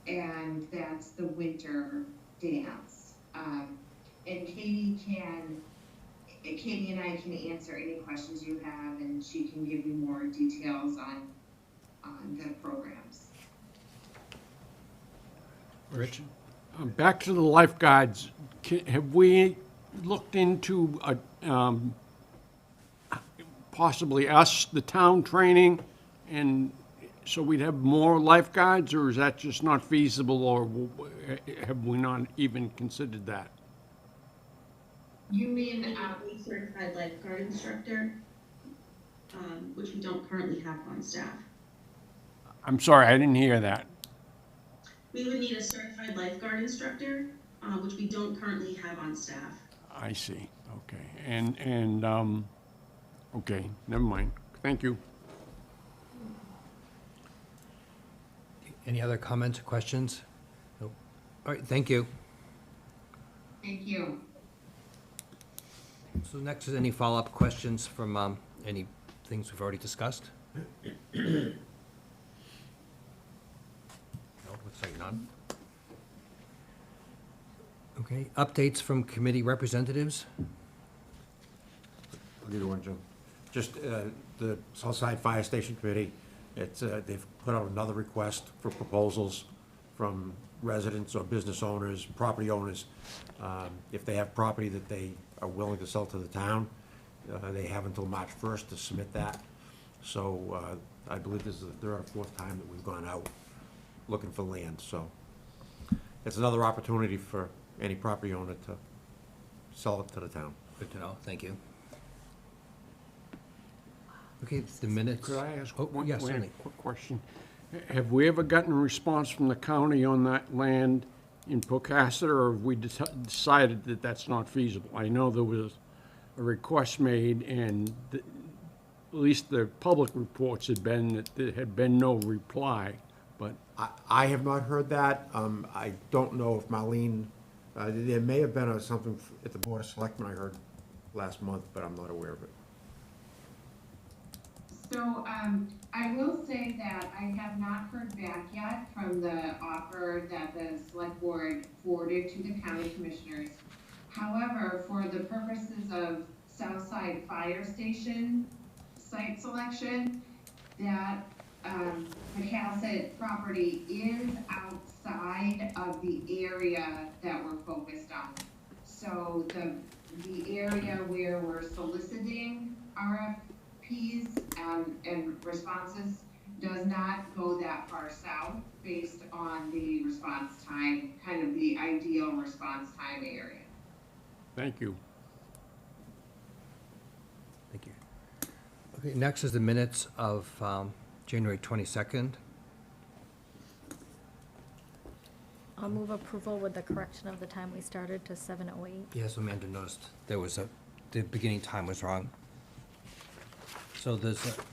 and that's the winter dance. And Katie and I can answer any questions you have, and she can give you more details on the programs. Rich? Back to the lifeguards, have we looked into possibly us, the town training, and so we'd have more lifeguards, or is that just not feasible, or have we not even considered that? You mean a certified lifeguard instructor, which we don't currently have on staff. I'm sorry, I didn't hear that. We would need a certified lifeguard instructor, which we don't currently have on staff. I see, okay, and okay, never mind, thank you. Any other comments or questions? No. All right, thank you. Thank you. So next is any follow-up questions from any things we've already discussed? No, looks like none. Okay, updates from committee representatives? I'll give you one, Jim. Just the Southside Fire Station Committee, they've put out another request for proposals from residents or business owners, property owners. If they have property that they are willing to sell to the town, they have until March 1st to submit that. So I believe this is the third or fourth time that we've gone out looking for land. So it's another opportunity for any property owner to sell it to the town. Good to know, thank you. Okay, the minutes. Could I ask Oh, one yes, certainly. quick question? Have we ever gotten a response from the county on that land in Pocasset, or have we decided that that's not feasible? I know there was a request made, and at least the public reports had been that there had been no reply, but I have not heard that. I don't know if Marlene, there may have been something at the Board of Selectmen I heard last month, but I'm not aware of it. So, I will say that I have not heard back yet from the offer that the select board forwarded to the county commissioners. However, for the purposes of Southside Fire Station site selection, that, Pocasset property is outside of the area that we're focused on. So the area where we're soliciting RFPs and responses does not go that far south based on the response time, kind of the ideal response time area. thank you. Thank you. Okay, next is the minutes of January 22nd. I'll move approval with the correction of the time we started to 7:08. Yes, Amanda noticed there was the beginning time was wrong. So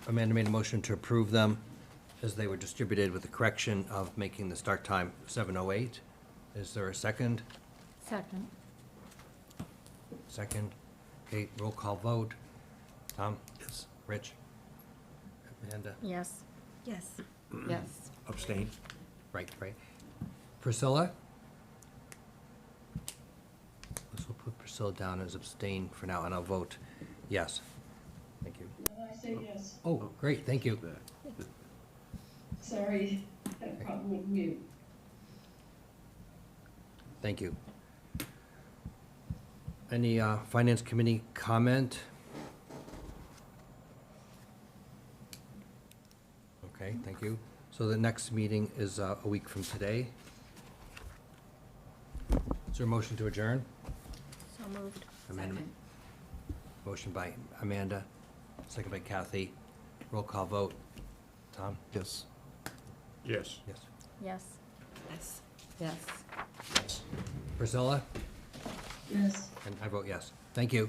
Amanda made a motion to approve them as they were distributed with the correction of making the start time 7:08. Is there a second? Second. Second. Okay, roll call vote. Tom? Yes. Rich? Amanda? Yes. Yes. Yes. Abstain? Right. Priscilla? Let's put Priscilla down as abstain for now, and I'll vote yes. Thank you. I say yes. Oh, great, thank you. Sorry, had a problem with mute. Thank you. Any Finance Committee comment? Okay, thank you. So the next meeting is a week from today. Is there a motion to adjourn? So moved. Amanda. Motion by Amanda, second by Kathy. Roll call vote. Tom? Yes. Yes. Yes. Yes. Yes. Yes. Priscilla? Yes. And I vote yes. Thank you.